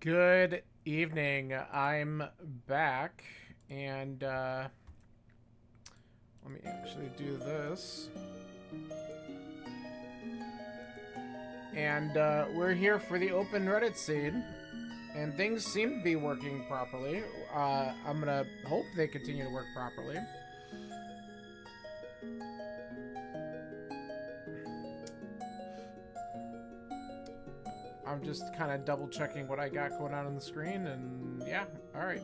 Good evening. I'm back, and let me actually do this. And we're here for the open Reddit seed, and things seem to be working properly. I'm gonna hope they continue to work properly. I'm just kind of double checking what I got going on the screen, and yeah, alright.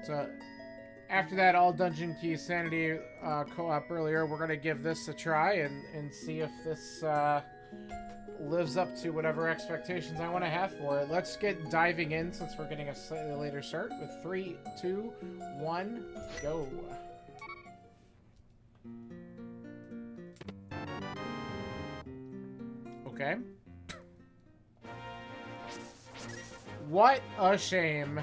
So, after that all Dungeon Key Sanity co-op earlier, we're going to give this a try and see if this lives up to whatever expectations I want to have for it. Let's get diving in since we're getting a slightly later start with 3, 2, 1, go. Okay. What a shame.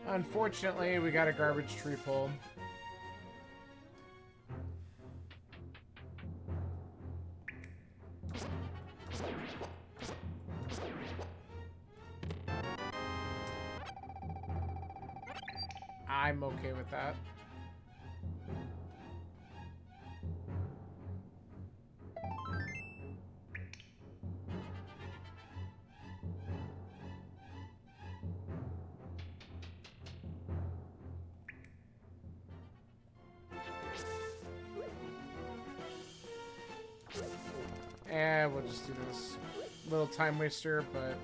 Unfortunately, we got a garbage tree pull. I'm okay with that. And we'll just do this. Little time waster, but...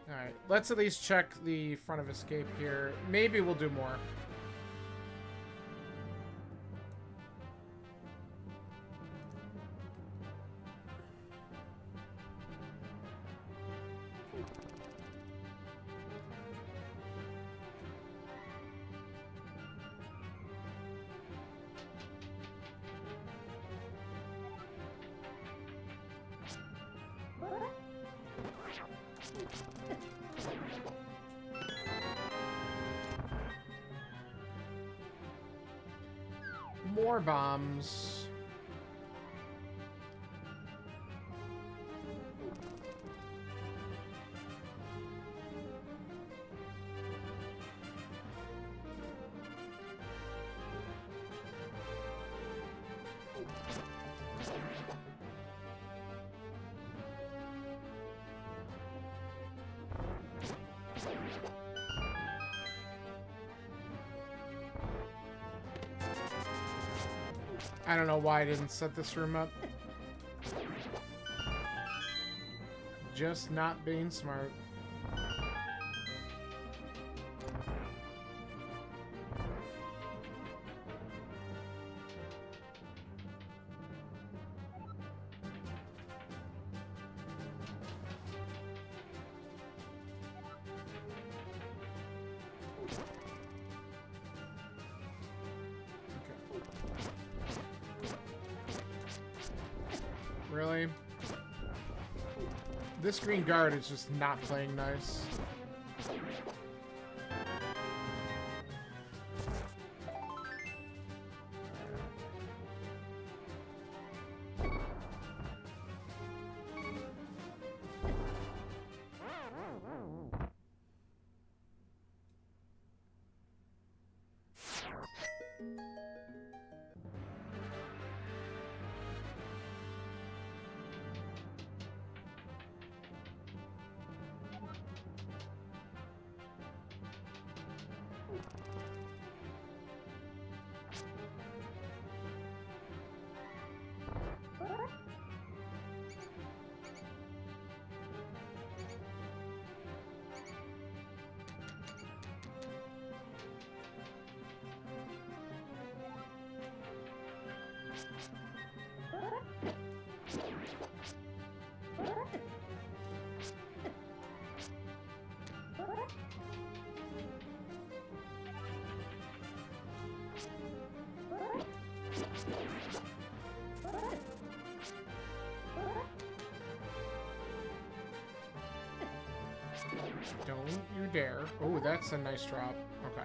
Alright, let's at least check the front of escape here. Maybe we'll do more. More bombs. I don't know why I didn't set this room up. Just not being smart. Really? This green guard is just not playing nice. Don't you dare. Oh, that's a nice drop. Okay.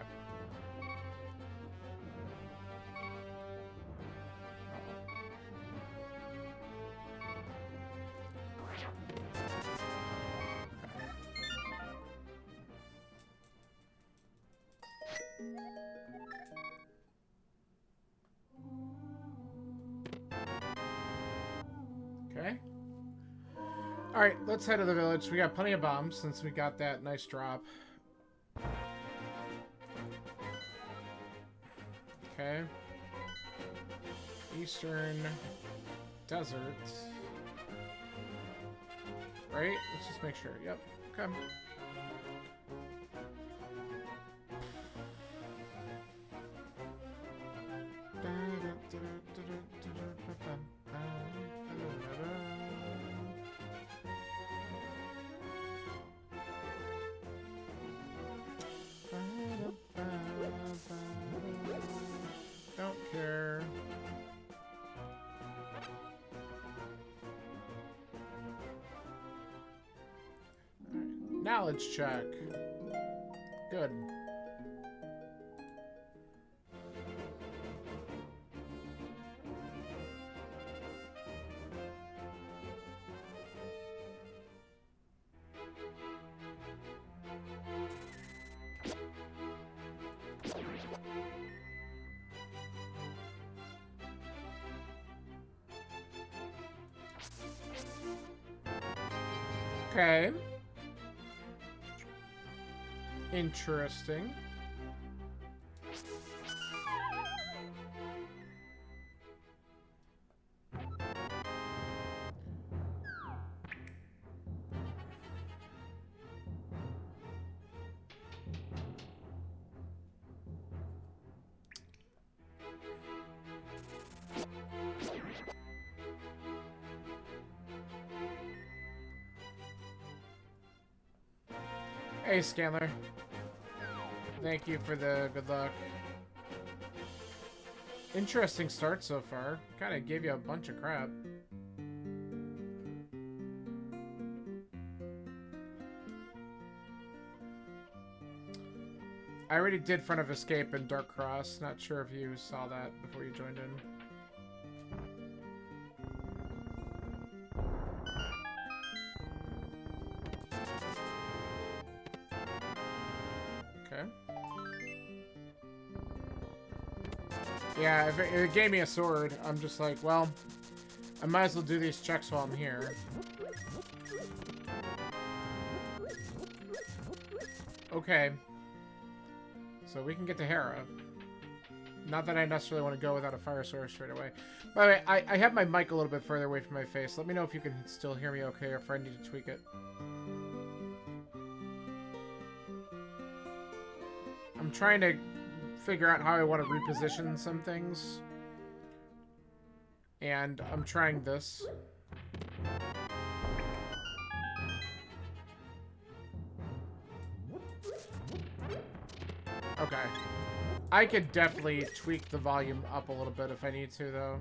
Okay. Alright, let's head to the village. We got plenty of bombs since we got that nice drop. Okay. Eastern Desert. Right? Let's just make sure. Yep. Okay. Don't care. Right. Knowledge check. Good. Okay. Interesting. Hey, Scanner. Thank you for the good luck. Interesting start so far. Kind of gave you a bunch of crap. I already did Front of Escape and Dark Cross. Not sure if you saw that before you joined in. Okay. Yeah, if it gave me a sword, I'm just like, well, I might as well do these checks while I'm here. Okay. So we can get to Hera. Not that I necessarily want to go without a fire source straight away. By the way, I have my mic a little bit further away from my face. Let me know if you can still hear me okay or if I need to tweak it. I'm trying to figure out how I want to reposition some things. And I'm trying this. Okay. I could definitely tweak the volume up a little bit if I need to, though.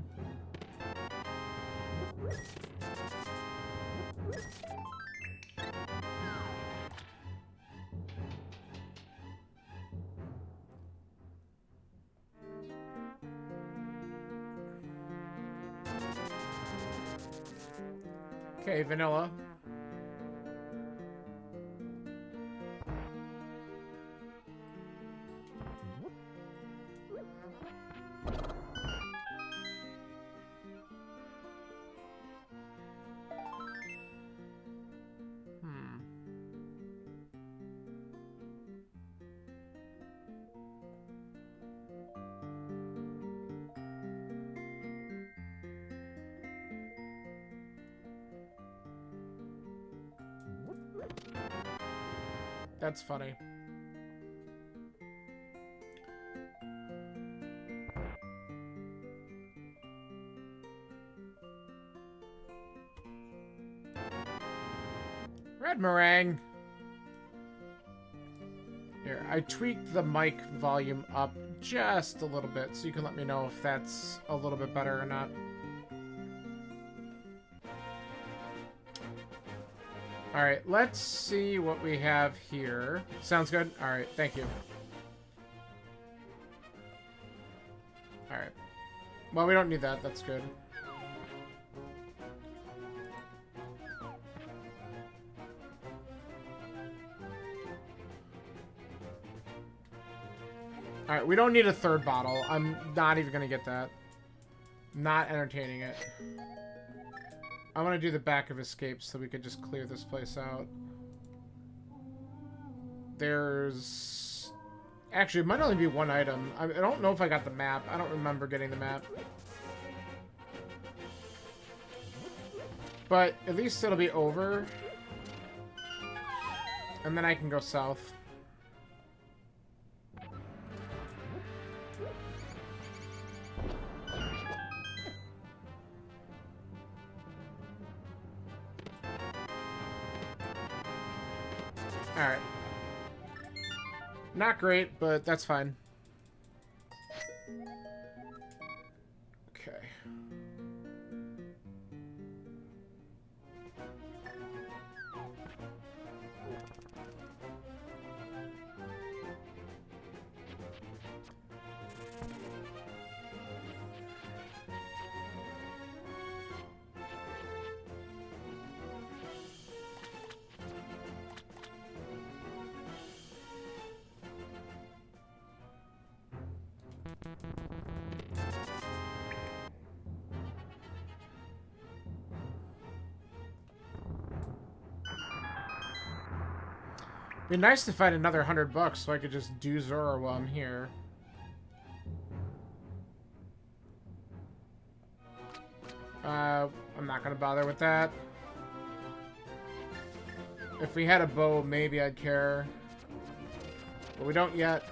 Okay, vanilla. That's funny. Red meringue. Here, I tweaked the mic volume up just a little bit, so you can let me know if that's a little bit better or not. Alright, let's see what we have here. Sounds good? Alright, thank you. Alright. Well, we don't need that. That's good. Alright, we don't need a third bottle. I'm not even gonna get that. Not entertaining it. I want to do the back of escape so we could just clear this place out. There's... Actually, it might only be one item. I don't know if I got the map. I don't remember getting the map. But at least it'll be over. And then I can go south. Alright. Not great, but that's fine. Okay. Be nice to find another $100 so I could just do Zora while I'm here. I'm not gonna bother with that. If we had a bow, maybe I'd care. But we don't yet.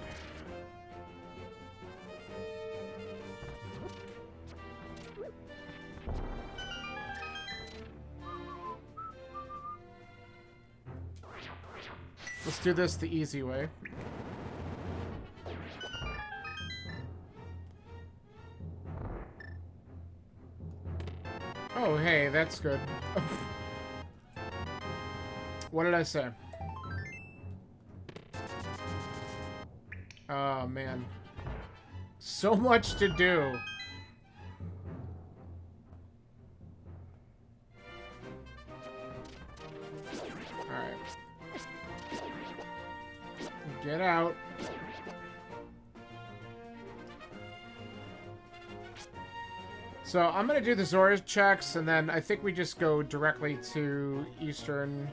Let's do this the easy way. Oh, hey, that's good. What did I say? Oh, man. So much to do. Alright. Get out. So I'm gonna do the Zora checks, and then I think we just go directly to Eastern,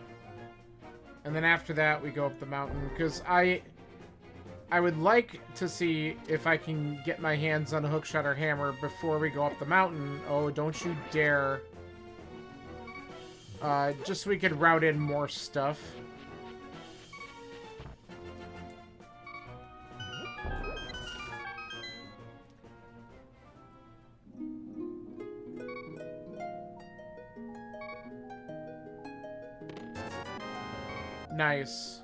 and then after that we go up the mountain, because I would like to see if I can get my hands on a hookshot or hammer before we go up the mountain. Oh, don't you dare! Just so we could route in more stuff. Nice.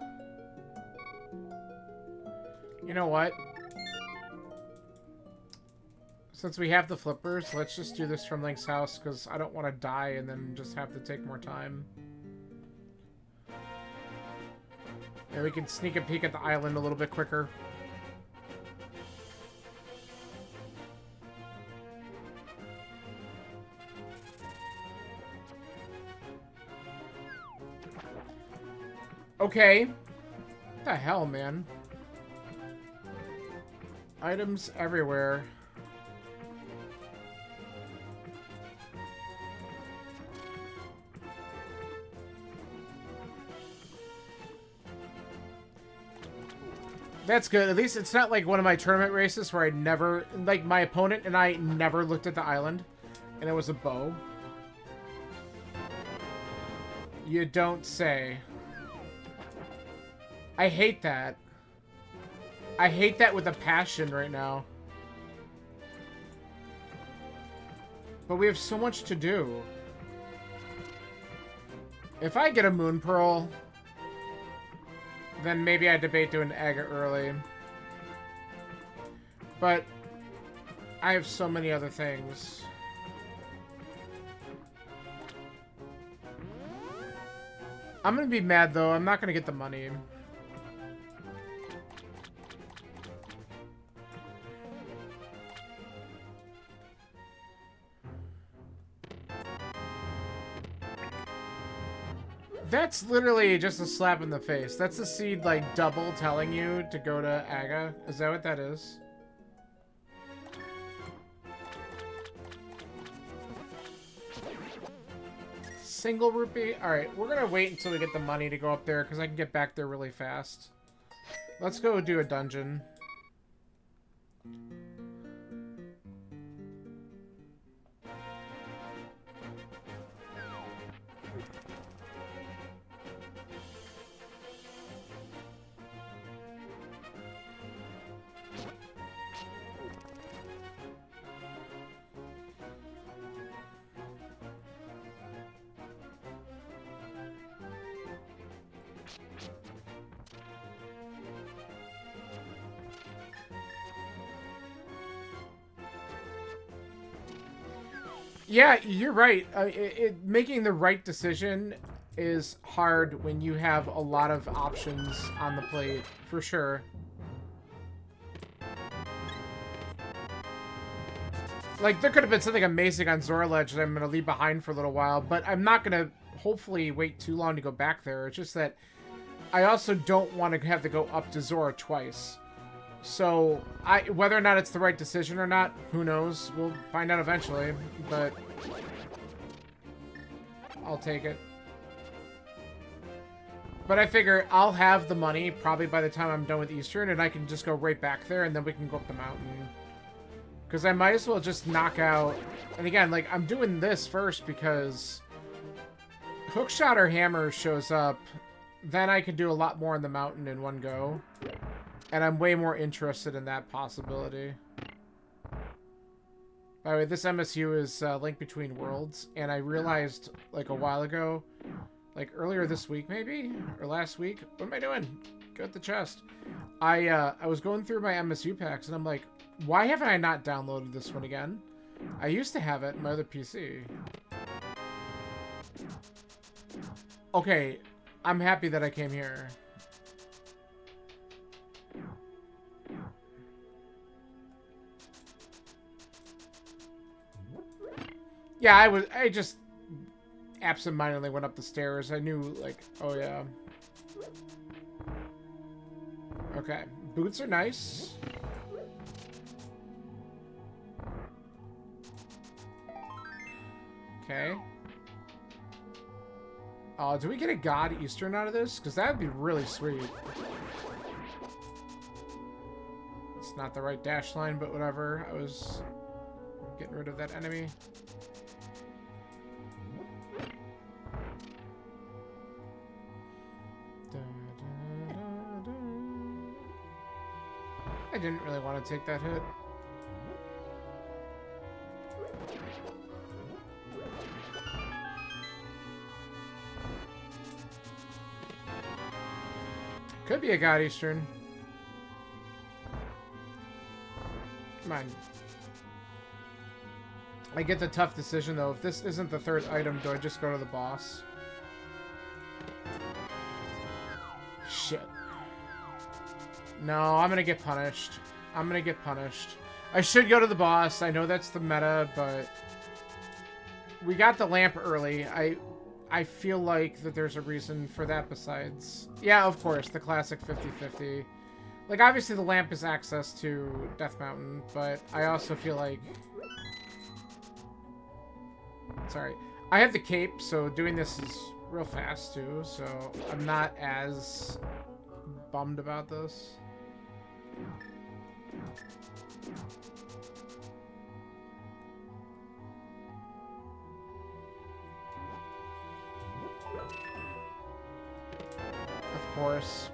You know what? Since we have the flippers, let's just do this from Link's house, because I don't want to die and then just have to take more time. And we can sneak a peek at the island a little bit quicker. Okay. What the hell, man? Items everywhere. That's good. At least it's not like one of my tournament races where I never... Like, my opponent and I never looked at the island. And it was a bow. You don't say. I hate that. I hate that with a passion right now. But we have so much to do. If I get a Moon Pearl, then maybe I debate doing Agate early. But I have so many other things. I'm gonna be mad, though. I'm not gonna get the money. That's literally just a slap in the face. That's the seed, like, double telling you to go to Aga. Is that what that is? Single rupee? Alright, we're gonna wait until we get the money to go up there, because I can get back there really fast. Let's go do a dungeon. Yeah, you're right. Making the right decision is hard when you have a lot of options on the plate, for sure. Like, there could have been something amazing on Zora Ledge that I'm going to leave behind for a little while, but I'm not going to, hopefully, wait too long to go back there. It's just that I also don't want to have to go up to Zora twice. So, whether or not it's the right decision or not, who knows? We'll find out eventually, but I'll take it. But I figure I'll have the money probably by the time I'm done with Eastern, and I can just go right back there, and then we can go up the mountain. Because I might as well just knock out... And again, like, I'm doing this first because Hookshot or Hammer shows up, then I can do a lot more on the mountain in one go. And I'm way more interested in that possibility. By the way, this MSU is Link Between Worlds, and I realized, like, a while ago, like, earlier this week, maybe? Or last week? What am I doing? Go at the chest. I was going through my MSU packs, and I'm like, why haven't I not downloaded this one again? I used to have it in my other PC. Okay, I'm happy that I came here. Yeah, I just absentmindedly went up the stairs. I knew, like, oh yeah. Okay, boots are nice. Okay. Do we get a God Eastern out of this? Because that would be really sweet. It's not the right dash line, but whatever. I was getting rid of that enemy. I didn't really want to take that hit. Could be a God Eastern. Come on. I get the tough decision, though. If this isn't the third item, do I just go to the boss? Shit. No, I'm gonna get punished. I'm gonna get punished. I should go to the boss. I know that's the meta, but... we got the lamp early. I feel like that there's a reason for that besides... yeah, of course, the classic 50-50. Like, obviously the lamp is access to Death Mountain, but I also feel like... sorry. I have the cape, so doing this is real fast, too, so I'm not as bummed about this. Of course.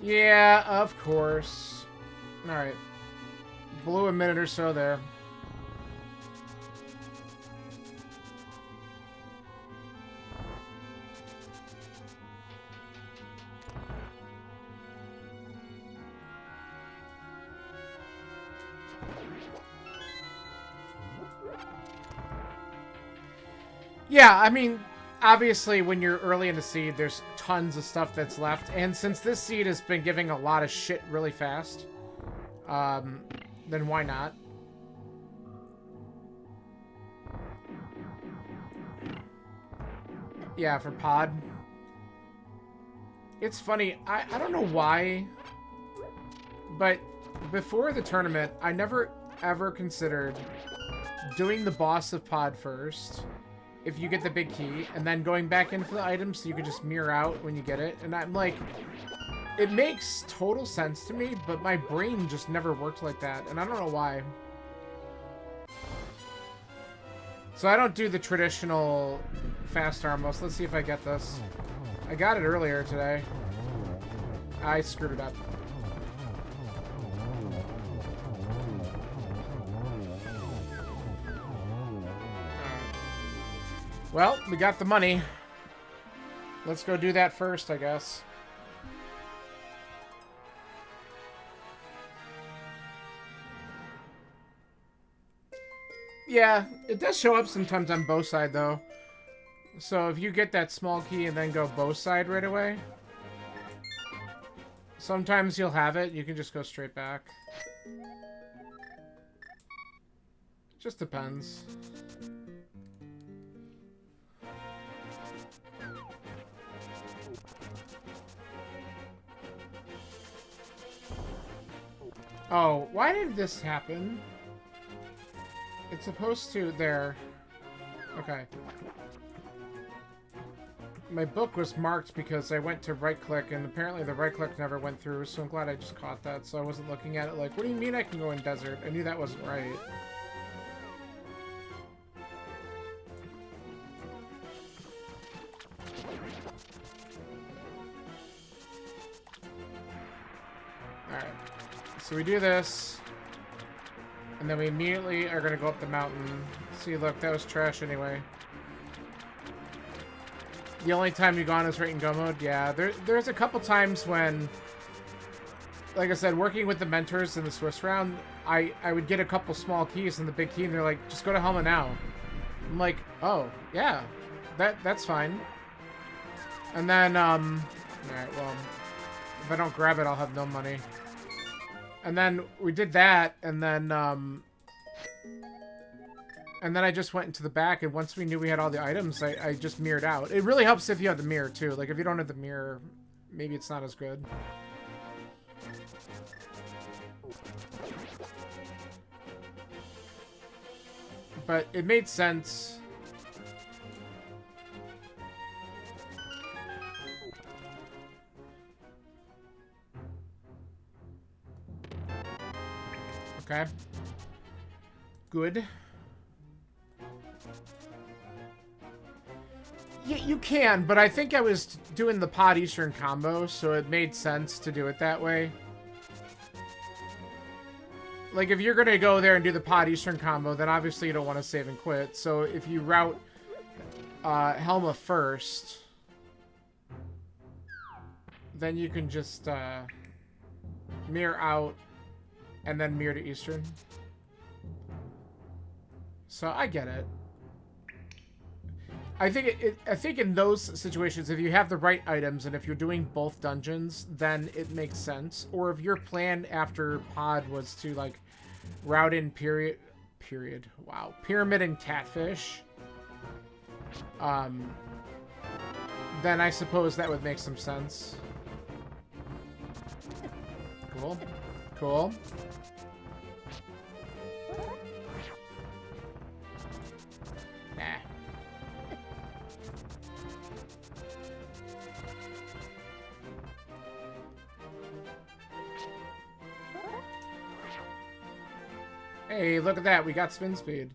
Yeah, of course. Alright. Blew a minute or so there. Yeah, I mean, obviously, when you're early in the seed, there's tons of stuff that's left. And since this seed has been giving a lot of shit really fast, then why not? Yeah, for pod. It's funny, I don't know why, but before the tournament, I never ever considered doing the boss of pod first, if you get the big key, and then going back in for the items so you can just mirror out when you get it. And I'm like, it makes total sense to me, but my brain just never worked like that, and I don't know why. So I don't do the traditional fast armos. Let's see if I get this. I got it earlier today. I screwed it up. Well, we got the money. Let's go do that first, I guess. Yeah, it does show up sometimes on bow side, though. So if you get that small key and then go bow side right away, sometimes you'll have it. You can just go straight back. Just depends. Oh, why did this happen? It's supposed to... There. Okay. My book was marked because I went to right-click, and apparently the right-click never went through, so I'm glad I just caught that, so I wasn't looking at it like, what do you mean I can go in desert? I knew that wasn't right. Alright. So we do this, and then we immediately are going to go up the mountain. See, look, that was trash anyway. The only time you've gone is right in go mode? Yeah, there's a couple times when, like I said, working with the mentors in the Swiss round, I would get a couple small keys and the big key, and they're like, just go to Helma now. I'm like, oh, yeah, that's fine. And then, alright, well, if I don't grab it, I'll have no money. And then we did that, and then I just went into the back, and once we knew we had all the items, I just mirrored out. It really helps if you have the mirror, too. Like, if you don't have the mirror, maybe it's not as good. But it made sense. Okay. Good. You can, but I think I was doing the Pod Eastern combo, so it made sense to do it that way. Like, if you're going to go there and do the Pod Eastern combo, then obviously you don't want to save and quit. So if you route Helma first, then you can just mirror out and then mirror to Eastern. So I get it. I think in those situations, if you have the right items and if you're doing both dungeons, then it makes sense. Or if your plan after Pod was to, like, route in wow, Pyramid and Catfish, then I suppose that would make some sense. Cool. Cool. Nah. Hey, look at that. We got spin speed.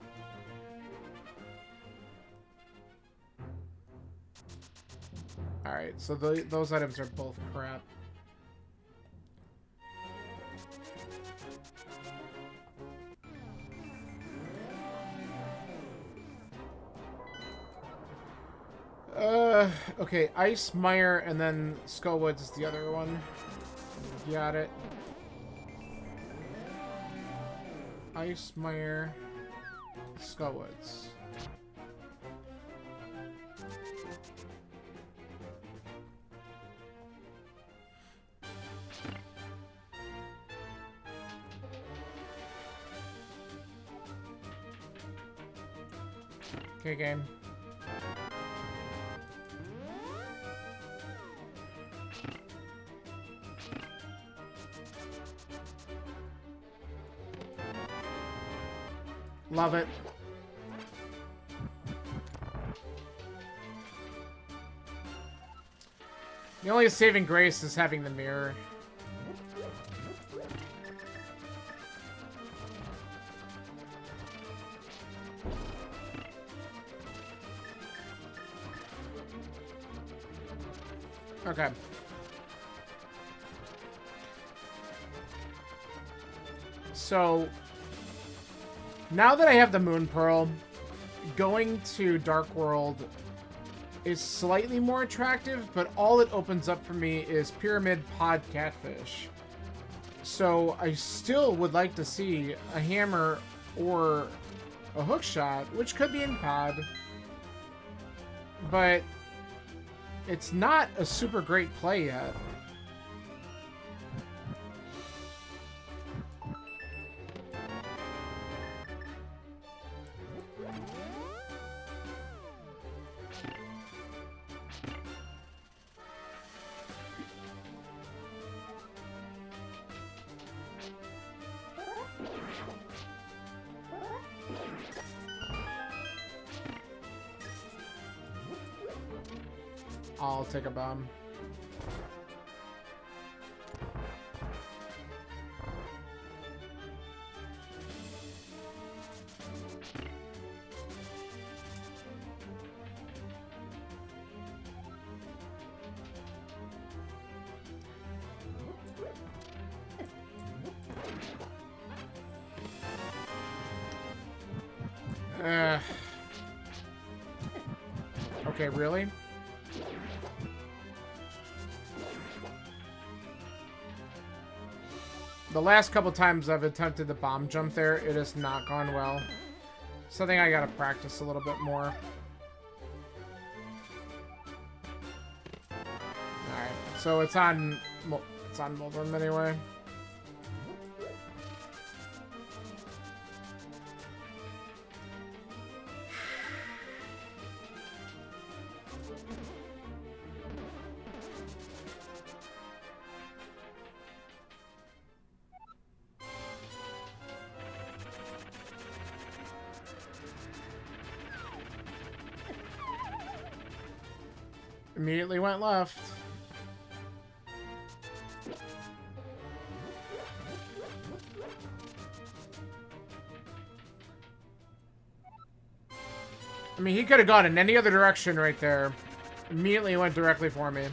Alright, so those items are both crap. Okay, Ice, Mire, and then Skullwoods is the other one. Got it. Ice, Mire, Skullwoods. Okay, game. Love it. The only saving grace is having the mirror. Okay. So, now that I have the Moon Pearl, going to Dark World is slightly more attractive, but all it opens up for me is Pyramid Pod Catfish. So, I still would like to see a hammer or a hook shot, which could be in Pod. But it's not a super great play yet. I'll take a bomb. Okay, really? The last couple times I've attempted the bomb jump there, it has not gone well. Something I gotta practice a little bit more. Alright, so it's on Moldrum anyway. Immediately went left. I mean, he could have gone in any other direction right there. Immediately went directly for me.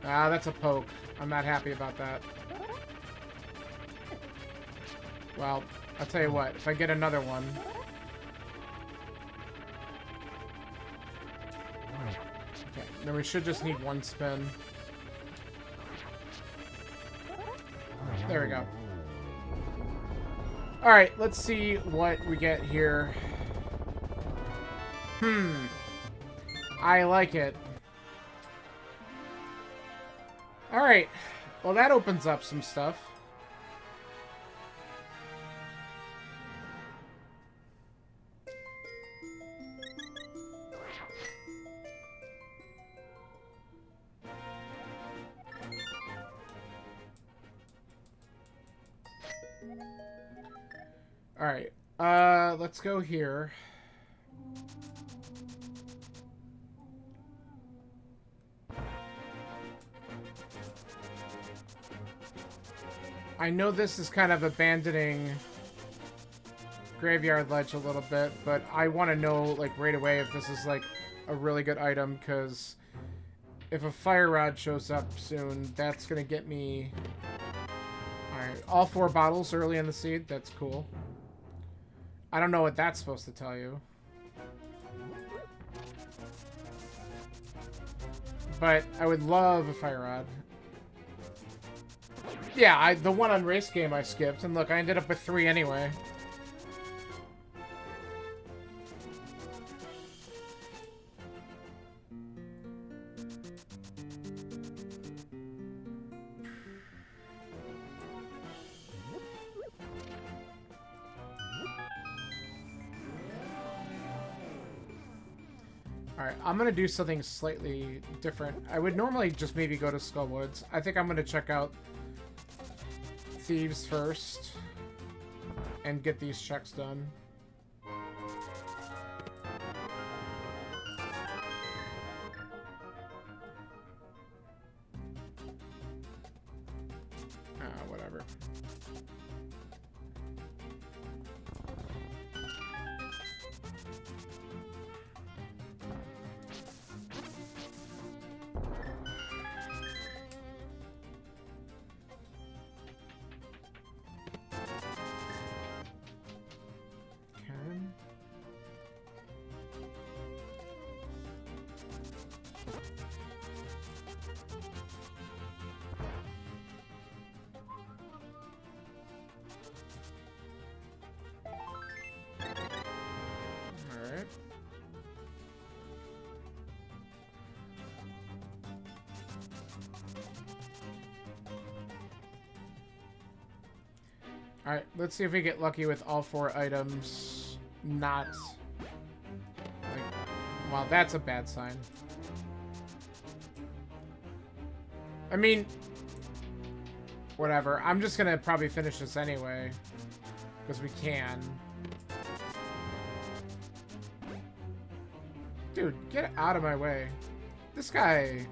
Ah, that's a poke. I'm not happy about that. Well, I'll tell you what. If I get another one... Okay, then we should just need one spin. There we go. Alright, let's see what we get here. I like it. Alright. Well, that opens up some stuff. Alright. Let's go here. I know this is kind of abandoning Graveyard Ledge a little bit, but I want to know, like, right away if this is, like, a really good item, because if a Fire Rod shows up soon, that's going to get me... Alright, all 4 bottles early in the seed, that's cool. I don't know what that's supposed to tell you. But I would love a Fire Rod. Yeah, the one on Race Game I skipped, and look, I ended up with 3 anyway. Alright, I'm gonna do something slightly different. I would normally just maybe go to Skullwoods. I think I'm gonna check out Thieves first and get these checks done. Whatever. Alright, let's see if we get lucky with all 4 items. Not... like, well, that's a bad sign. I mean... whatever. I'm just gonna probably finish this anyway. Because we can. Dude, get out of my way. This guy...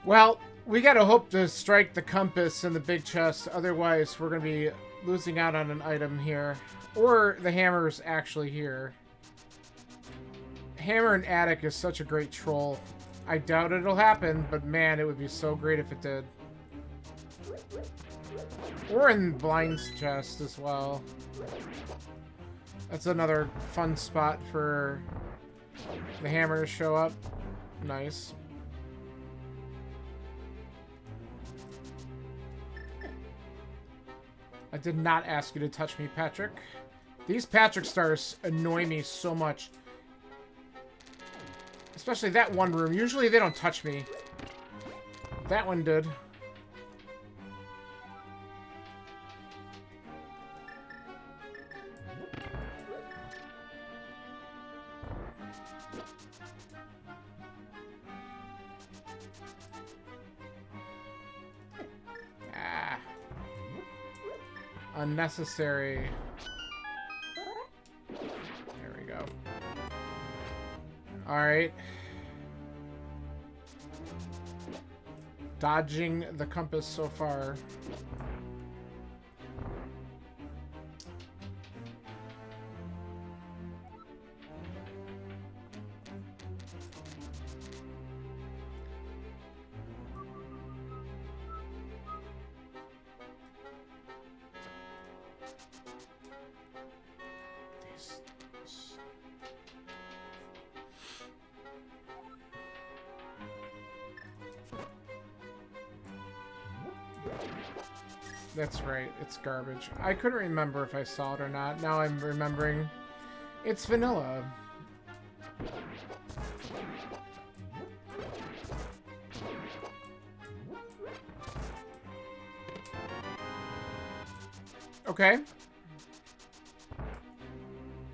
Well, we gotta hope to strike the compass in the big chest, otherwise we're gonna be losing out on an item here. Or the hammer's actually here. Hammer and attic is such a great troll. I doubt it'll happen, but man, it would be so great if it did. Or in Blind's chest as well. That's another fun spot for the hammer to show up. Nice. I did not ask you to touch me, Patrick. These Patrick stars annoy me so much. Especially that one room. Usually they don't touch me. That one did. Unnecessary. There we go. Alright. Dodging the compass so far. That's right, it's garbage. I couldn't remember if I saw it or not. Now I'm remembering. It's vanilla. Okay.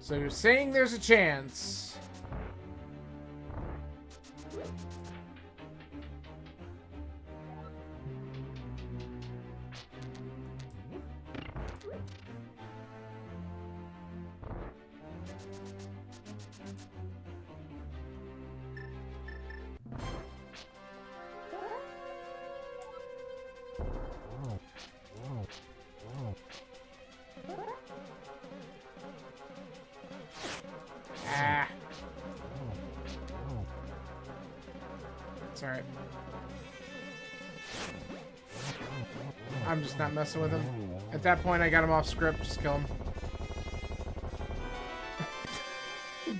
So you're saying there's a chance. Alright. I'm just not messing with him. At that point, I got him off script. Just kill him.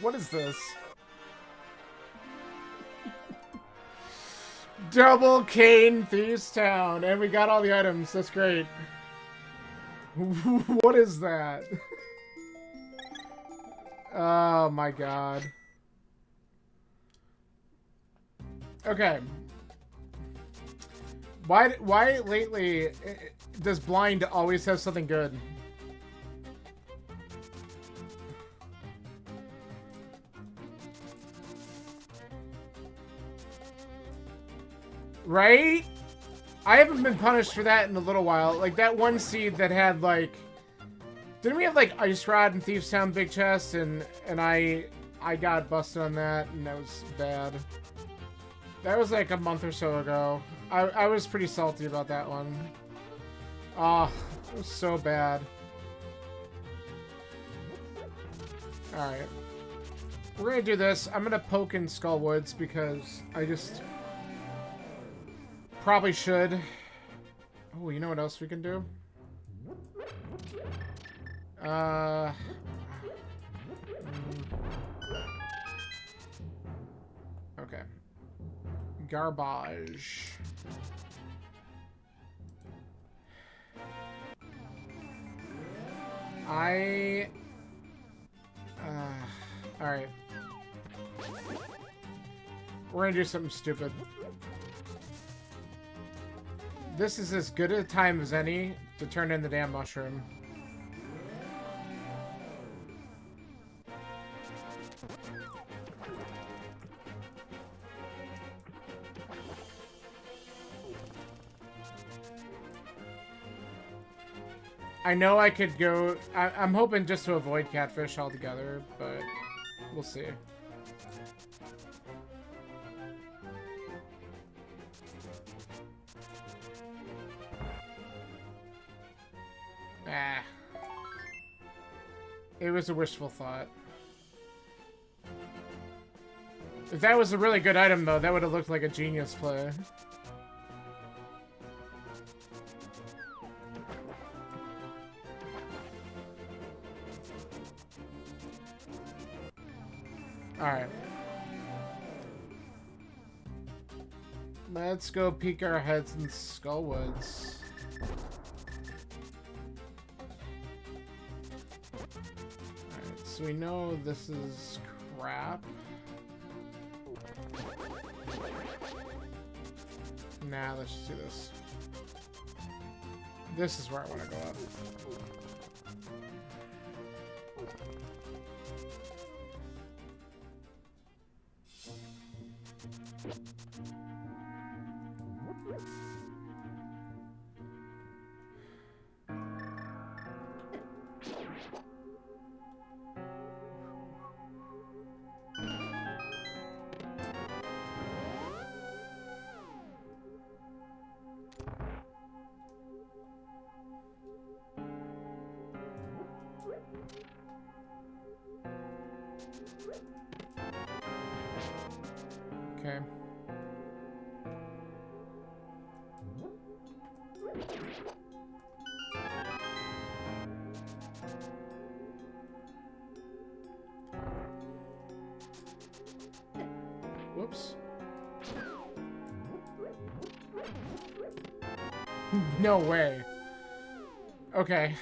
What is this? Double Cane Thieves Town, and we got all the items. That's great. What is that? Oh my god. Okay. Why lately does blind always have something good? Right? I haven't been punished for that in a little while. Like, that one seed that had, like... Didn't we have, like, Ice Rod and Thieves Town Big Chest? And I got busted on that, and that was bad. That was, like, a month or so ago. I was pretty salty about that one. Oh, it was so bad. Alright. We're gonna do this. I'm gonna poke in Skullwoods because I just... Probably should. Oh, you know what else we can do? Okay. Garbage. Alright. We're gonna do something stupid. This is as good a time as any to turn in the damn mushroom. I know I could go... I'm hoping just to avoid catfish altogether, but we'll see. Ah. It was a wishful thought. If that was a really good item, though, that would have looked like a genius play. Alright. Let's go peek our heads in Skullwoods. Alright, so we know this is crap. Nah, let's just do this. This is where I want to go up. Okay. Whoops. No way. Okay.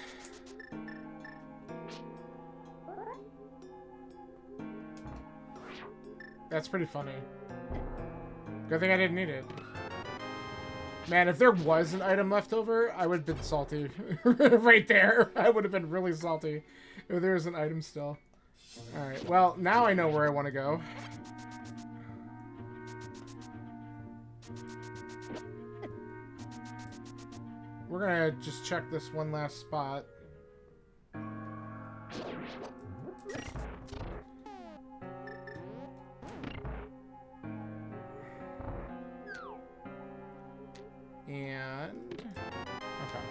That's pretty funny. Good thing I didn't need it. Man, if there was an item left over, I would have been salty. Right there. I would have been really salty if there was an item still. Alright, well, now I know where I want to go. We're gonna just check this one last spot. And... okay.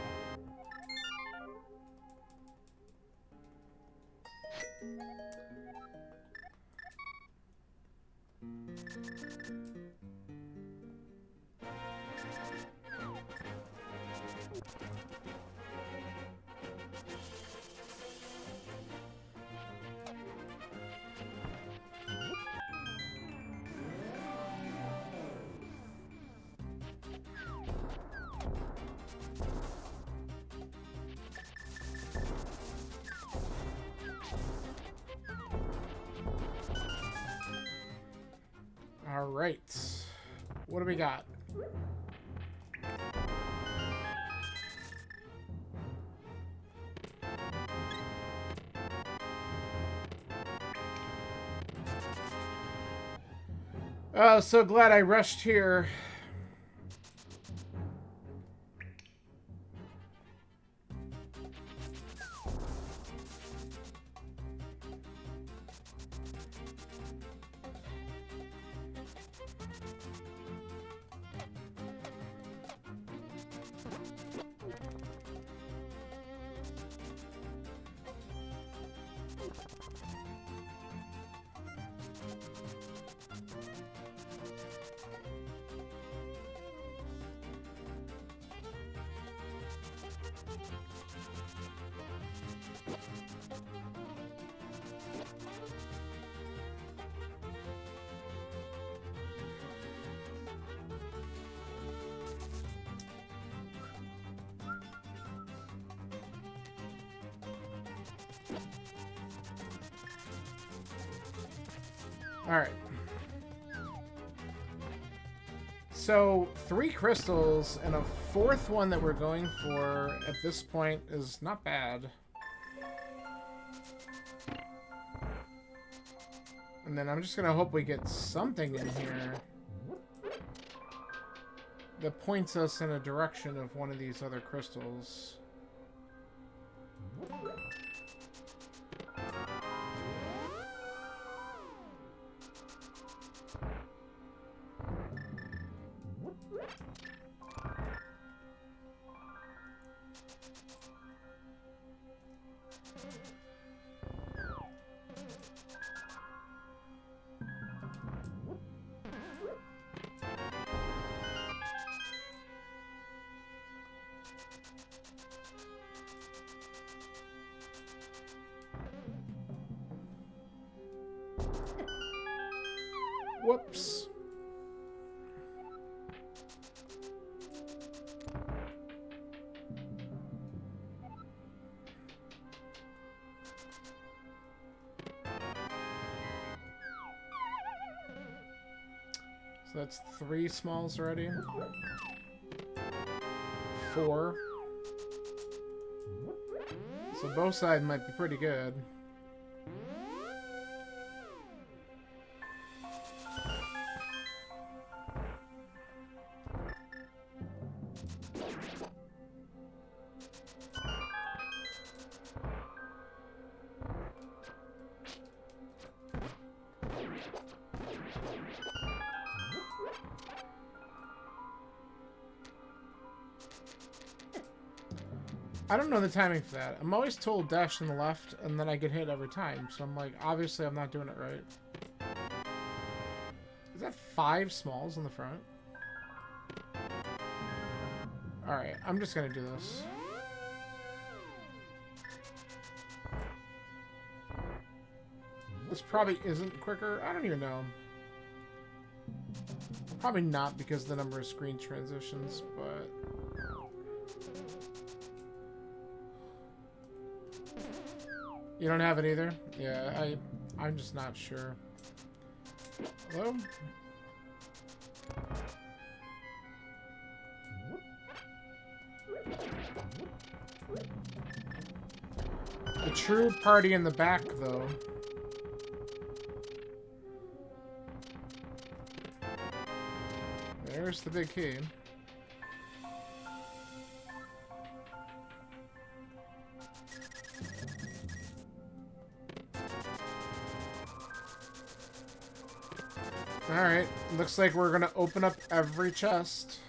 Alright. What do we got? Oh, so glad I rushed here. Alright. So, 3 crystals and a 4th one that we're going for at this point is not bad. And then I'm just gonna hope we get something in here that points us in a direction of one of these other crystals. Whoops. So that's 3 smalls already. 4. So both sides might be pretty good. I don't know the timing for that. I'm always told dash on the left, and then I get hit every time. So I'm like, obviously I'm not doing it right. Is that 5 smalls in the front? Alright, I'm just gonna do this. This probably isn't quicker. I don't even know. Probably not because of the number of screen transitions, but... You don't have it either? Yeah, I'm just not sure. Hello? The true party in the back, though. There's the big key. Alright, looks like we're gonna open up every chest.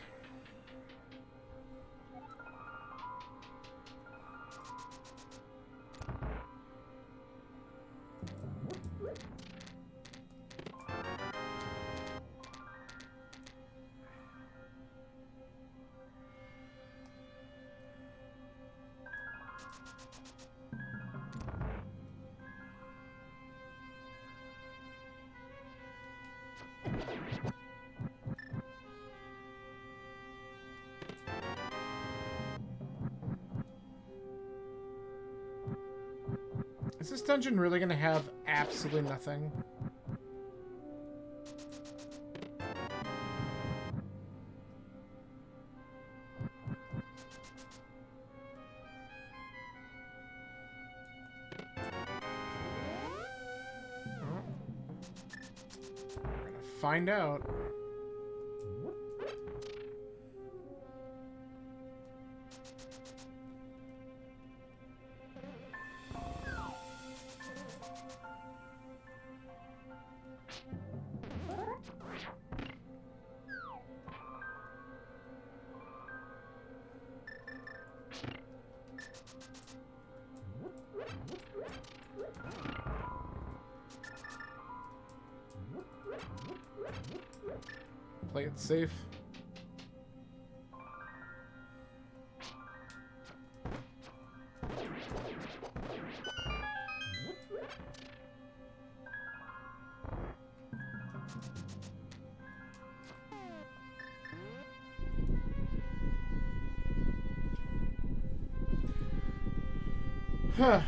Is this dungeon really gonna have absolutely nothing? find out. Play it safe. Huh.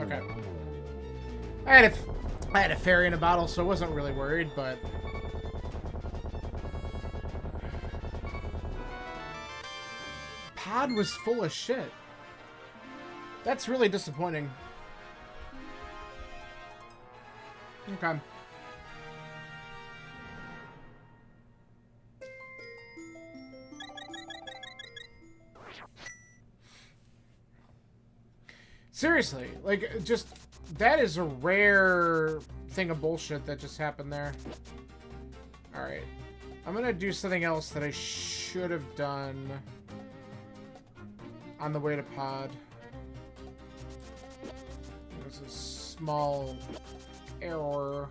Okay. I had a fairy in a bottle, so I wasn't really worried, but Pod was full of shit. That's really disappointing. Okay. Seriously, like, just, that is a rare thing of bullshit that just happened there. Alright. I'm gonna do something else that I should have done on the way to Pod. There's a small error.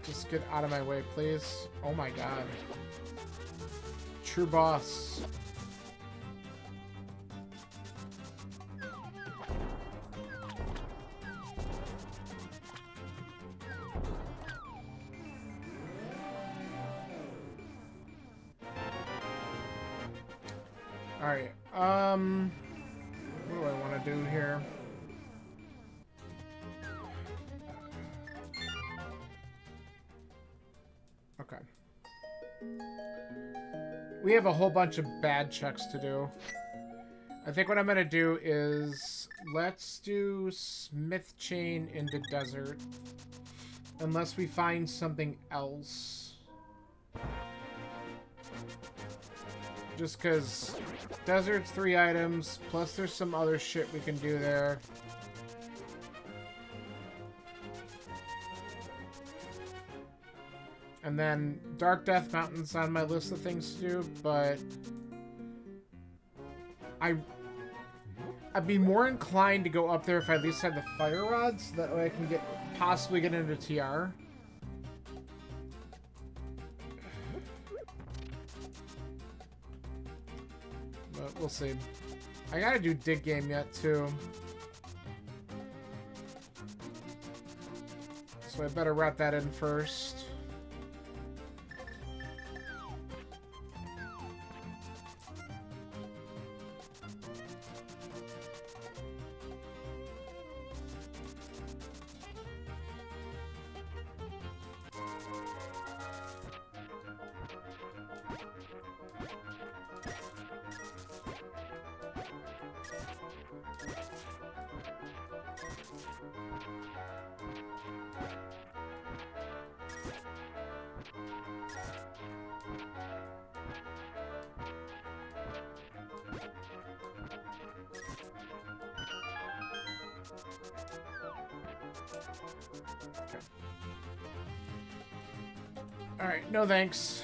Just get out of my way, please. Oh my god. True boss. Alright, what do I want to do here? Okay. We have a whole bunch of bad checks to do. I think what I'm gonna do is, let's do Smith Chain into Desert. Unless we find something else. Just because Desert's 3 items, plus there's some other shit we can do there. And then Dark Death Mountain's on my list of things to do, but I'd be more inclined to go up there if I at least had the fire rods, that way I can possibly get into TR. But we'll see. I gotta do Dig Game yet, too. So So I better route that in first. Alright, no thanks.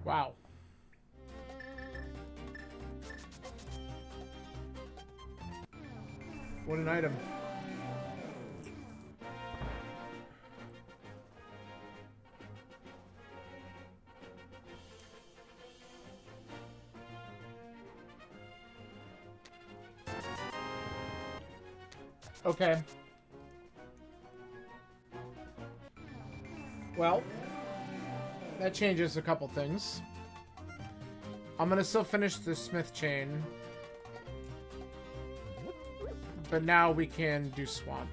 Wow. What an item. Okay. Well, that changes a couple things. I'm gonna still finish the smith chain. But now we can do swamp.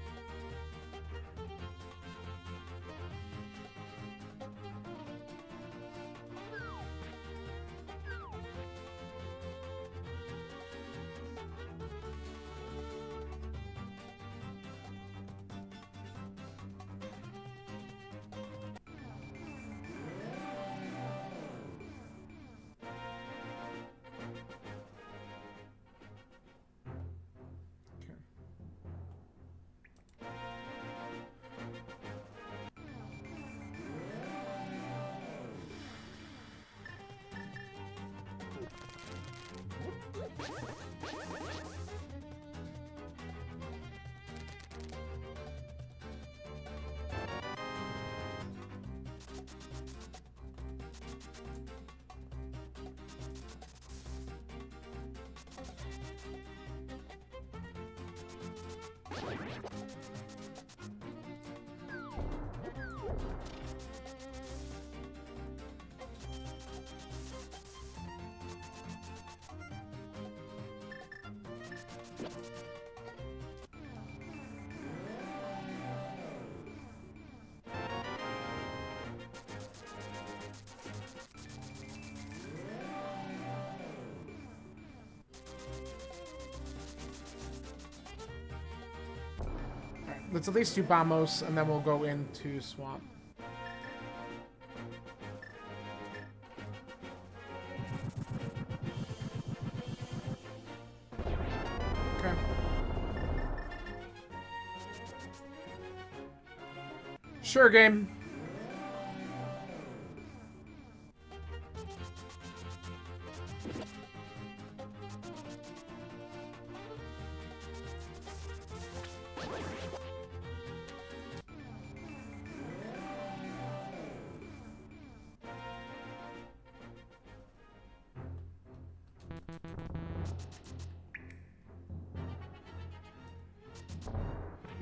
Let's at least do Bamos, and then we'll go into Swamp. Okay. Sure, game.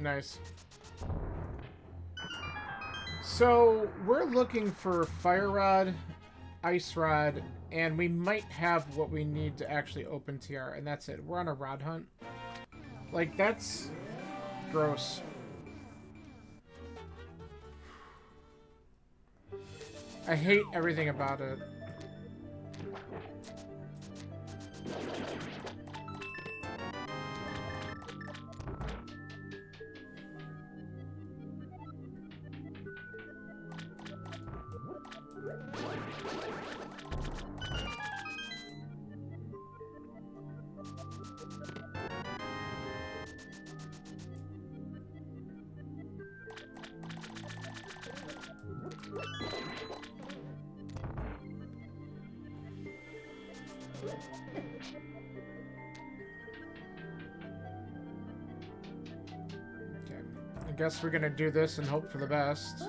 Nice. So, we're looking for Fire Rod, Ice Rod, and we might have what we need to actually open TR, and that's it. We're on a rod hunt. Like, that's gross. I hate everything about it. Okay. I guess we're gonna do this and hope for the best.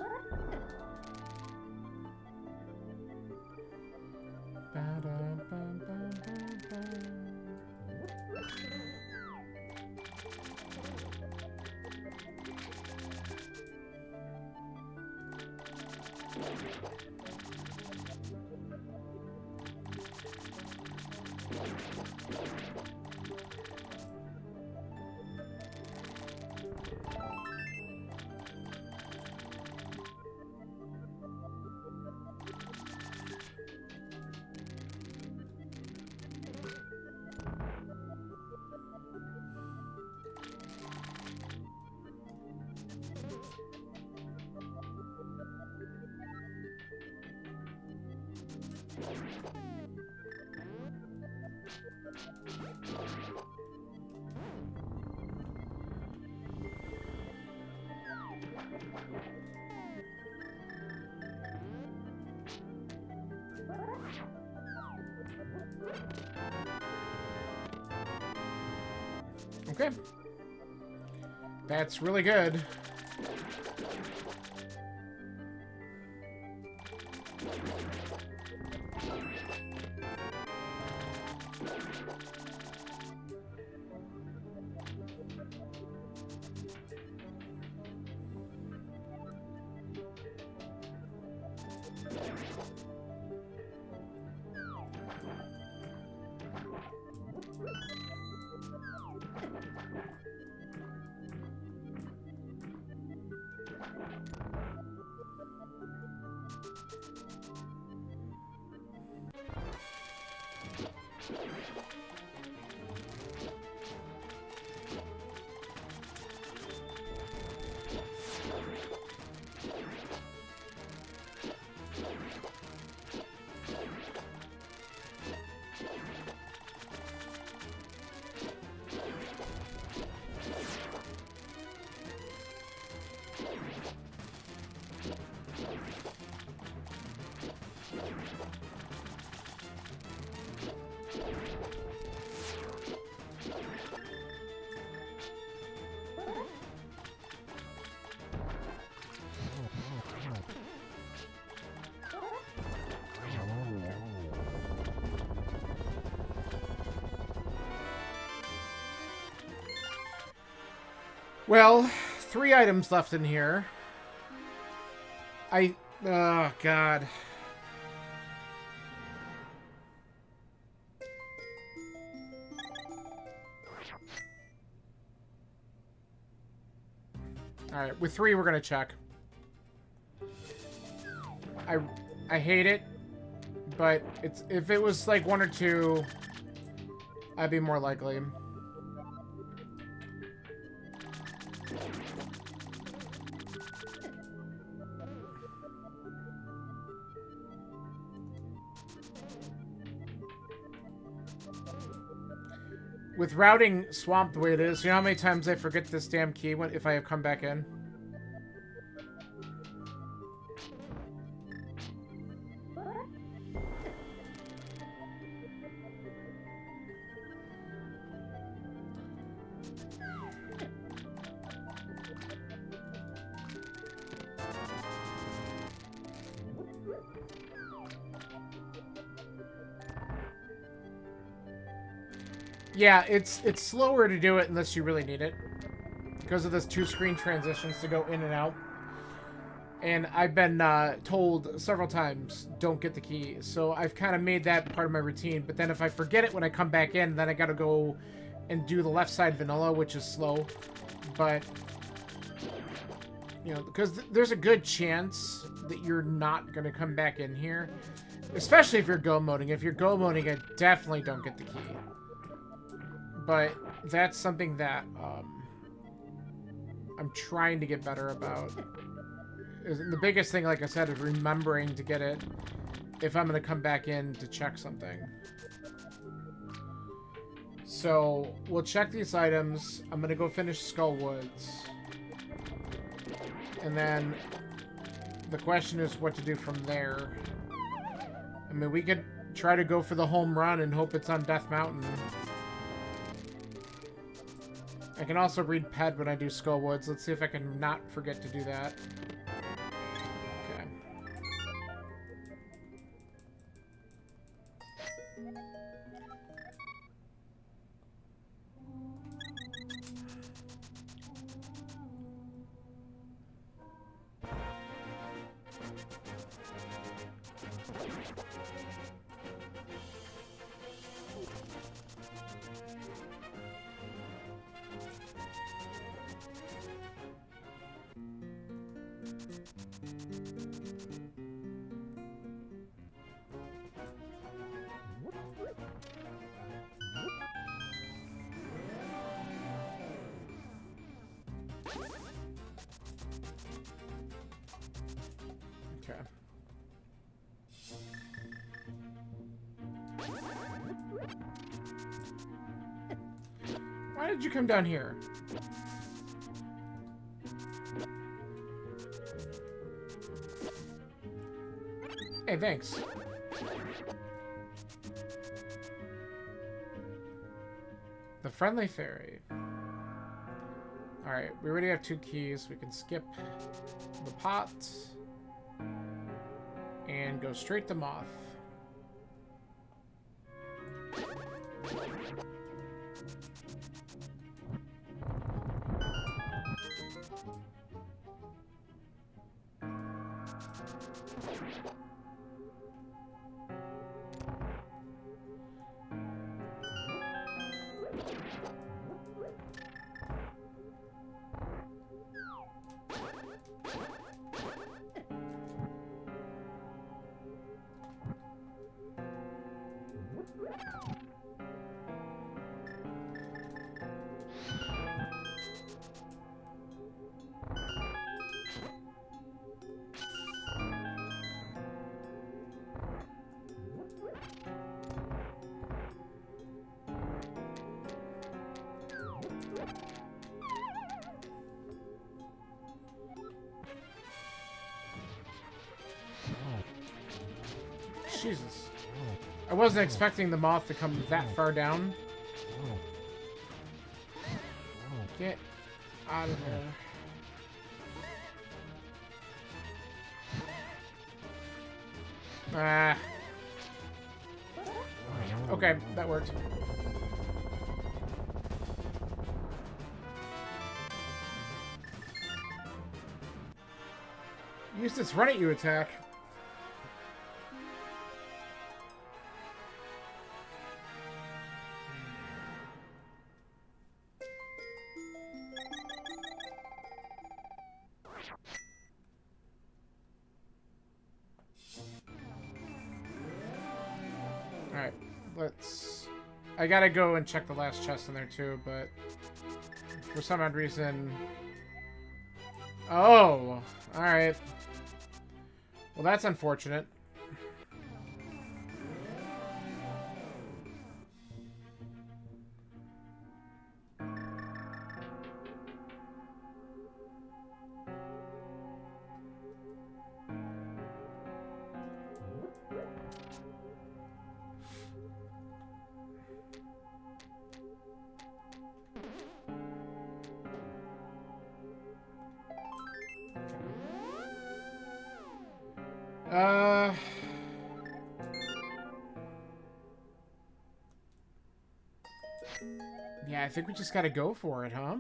Okay. That's really good. Well, 3 items left in here. Oh, God. Alright, with 3, we're gonna check. I hate it, but if it was like 1 or 2, I'd be more likely. With routing Swamp the way it is, you know how many times I forget this damn key if I come back in? Yeah, it's slower to do it unless you really need it. Because of those 2 screen transitions to go in and out. And I've been told several times, don't get the key. So I've kind of made that part of my routine. But then if I forget it when I come back in, then I gotta go and do the left side vanilla, which is slow. But, you know, because there's a good chance that you're not gonna come back in here. Especially if you're go moding. If you're go moding, I definitely don't get the key. But that's something that I'm trying to get better about. The biggest thing, like I said, is remembering to get it if I'm going to come back in to check something. So, we'll check these items. I'm going to go finish Skull Woods. And then the question is what to do from there. I mean, we could try to go for the home run and hope it's on Death Mountain. I can also read Ped when I do Skullwoods. Let's see if I can not forget to do that. Okay. Okay. Why did you come down here? Hey, thanks. The friendly fairy. Alright, we already have 2 keys. We can skip the pot and go straight to Moth. Jesus. I wasn't expecting the moth to come that far down. Get out of there. Ah. Okay, that worked. Use this run at you attack. Alright, let's... I gotta go and check the last chest in there too, but... For some odd reason... Oh! Alright. Well, that's unfortunate. Yeah, I think we just gotta go for it, huh?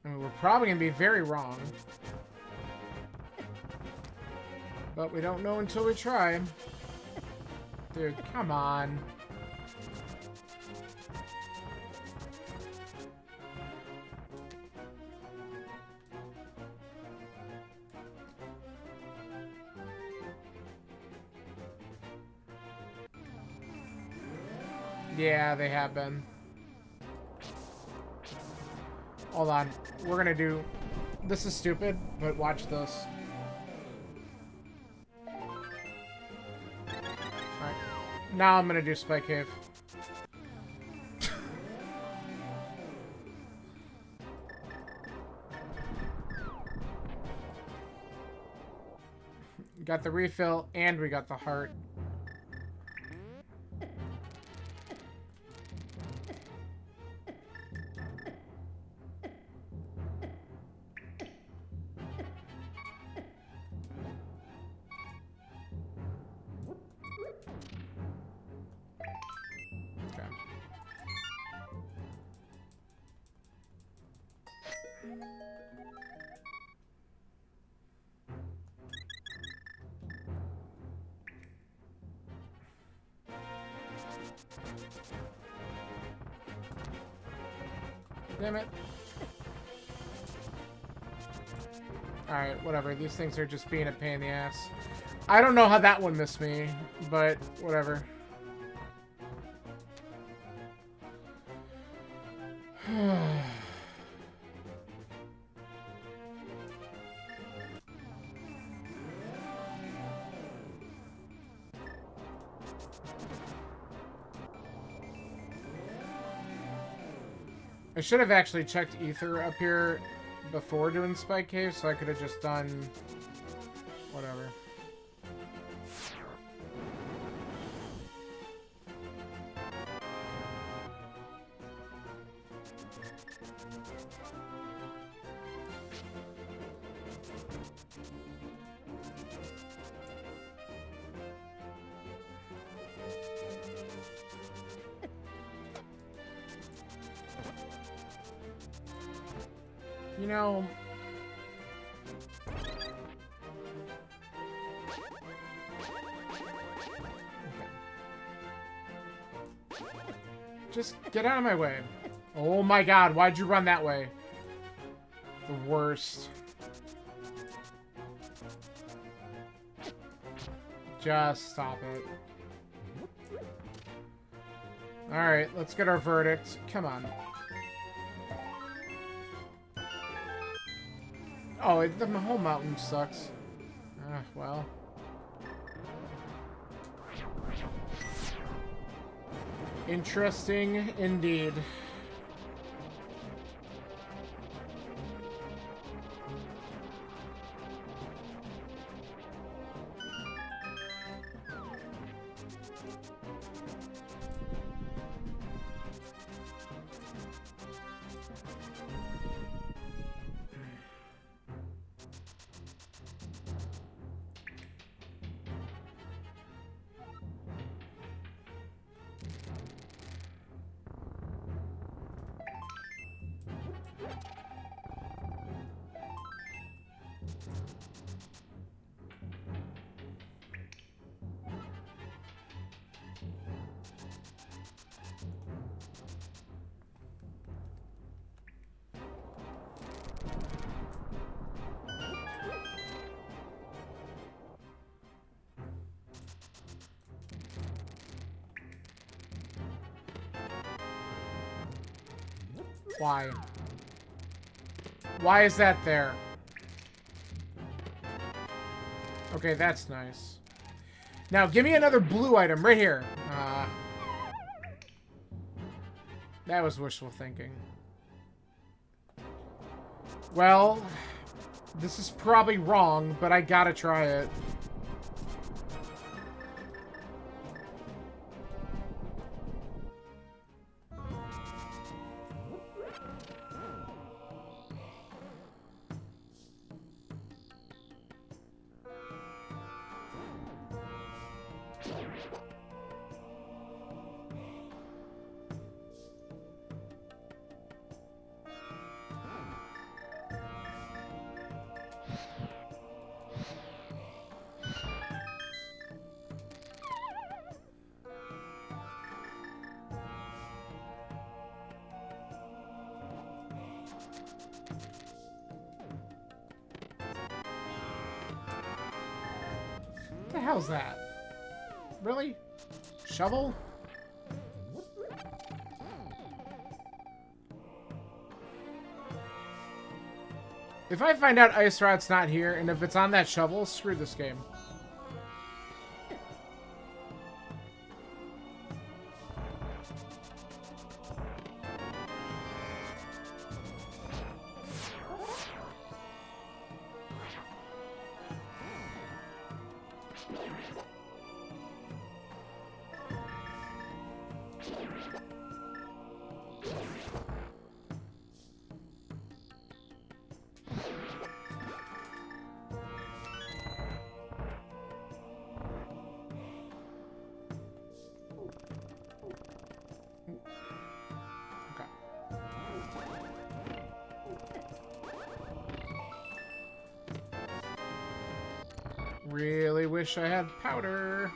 I mean, we're probably gonna be very wrong. But we don't know until we try. Dude, come on. Yeah, they have been. Hold on. We're gonna do... This is stupid, but watch this. Alright. Now I'm gonna do Spike Cave. got the refill, and we got the heart. Damn it. Alright, whatever. These things are just being a pain in the ass. I don't know how that one missed me, but whatever. I should have actually checked ether up here before doing Spike Cave, so I could have just done whatever. You know, okay. Just get out of my way. Oh my god, why'd you run that way? The worst. Just stop it. Alright, let's get our verdict. Come on. Oh, the whole mountain sucks. Well. Interesting indeed. Why? Why is that there? Okay, that's nice. Now, give me another blue item right here. That was wishful thinking. Well, this is probably wrong, but I gotta try it. What the hell's that? Really? Shovel? If I find out Ice Rod's not here, and if it's on that shovel, screw this game. Really wish I had powder.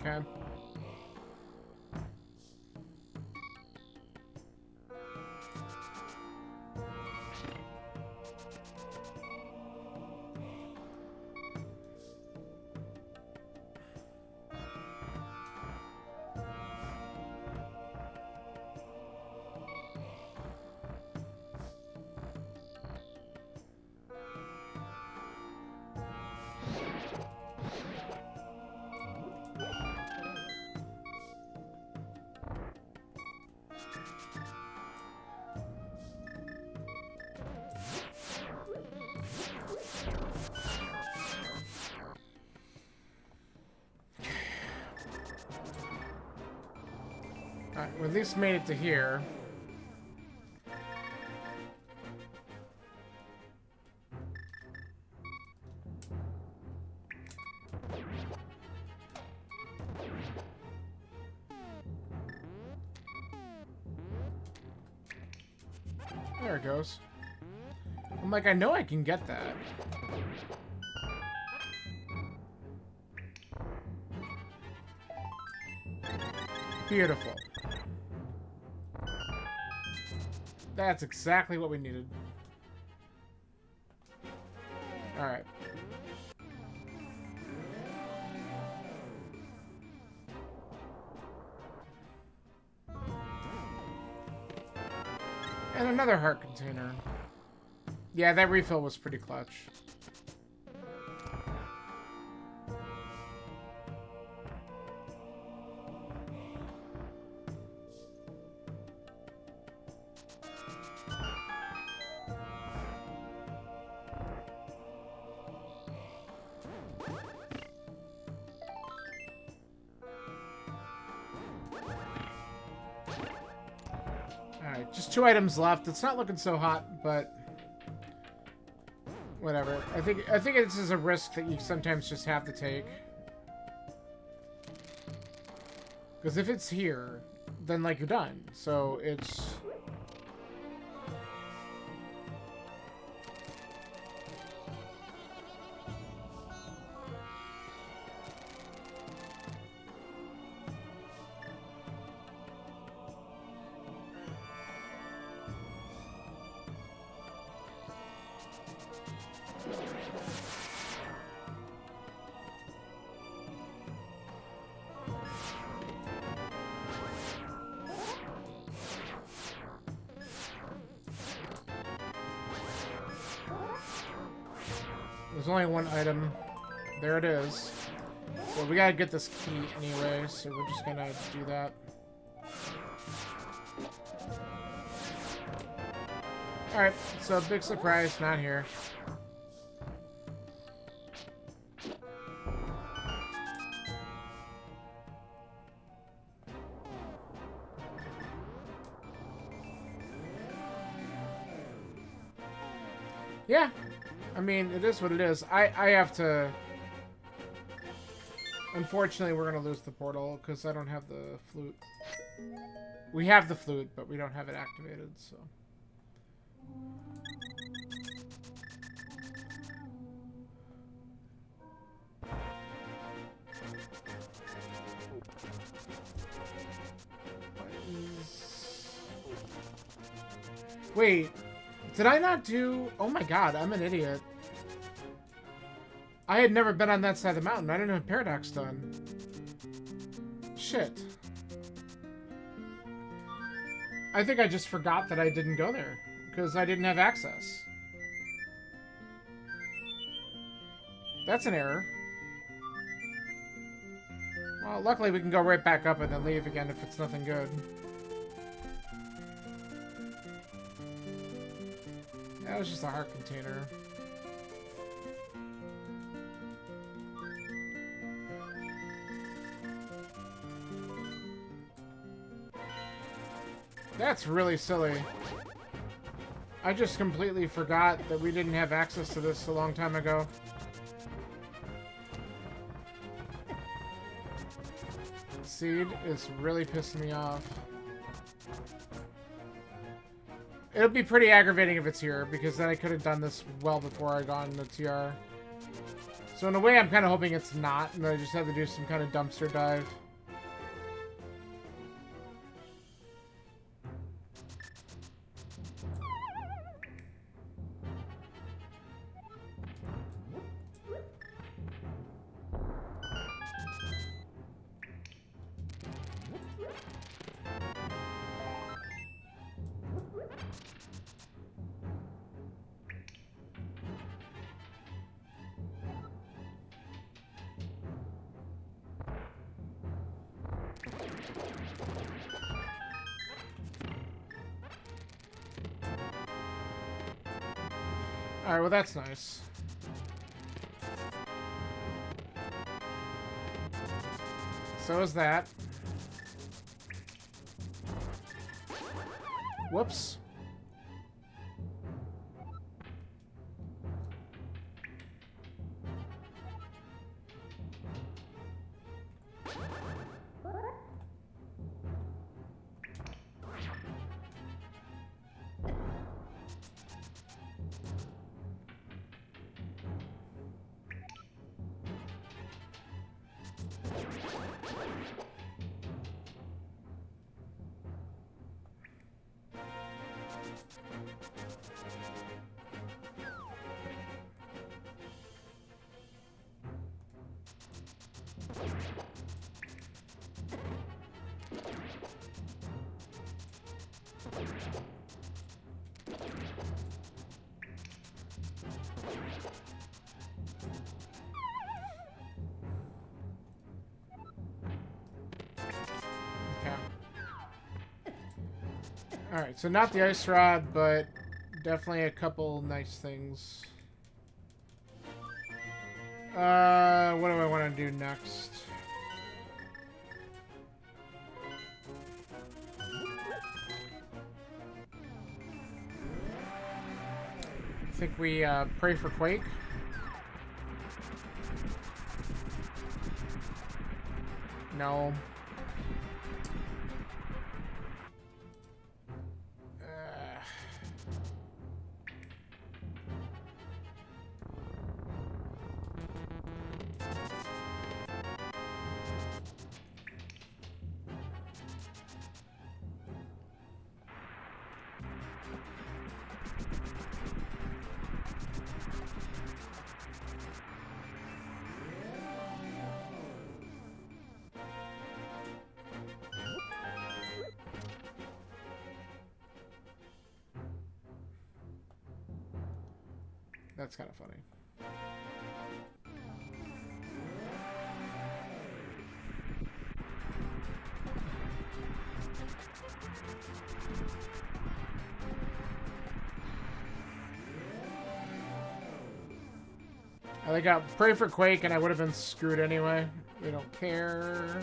Okay. Alright, we at least made it to here. There it goes. I'm like, I know I can get that. Beautiful. That's exactly what we needed. Alright. And another heart container. Yeah, that refill was pretty clutch. Alright, just 2 items left. It's not looking so hot, but whatever. I think this is a risk that you sometimes just have to take. Because if it's here, then like you're done. So it's there's only one item. There it is. So we gotta get this key anyway, so we're just gonna do that. Alright, so big surprise, not here. Yeah, I mean, it is what it is. I have to... Unfortunately, we're going to lose the portal because I don't have the flute. We have the flute, but we don't have it activated, so... Wait, did I not do... Oh my god, I'm an idiot. I had never been on that side of the mountain. I didn't have Paradox done. Shit. I think I just forgot that I didn't go there. Because I didn't have access. That's an error. Well, luckily we can go right back up and then leave again if it's nothing good. That was just a heart container. That's really silly. I just completely forgot that we didn't have access to this a long time ago. Seed is really pissing me off. It'll be pretty aggravating if it's here, because then I could have done this well before I got in the TR. So in a way, I'm kind of hoping it's not, and I just have to do some kind of dumpster dive. Alright, well that's nice. So is that. Whoops. Alright, so not the ice rod, but definitely a couple nice things. What do I want to do next? I think we pray for Quake. No. That's kind of funny. I got pray for Quake and I would have been screwed anyway. We don't care.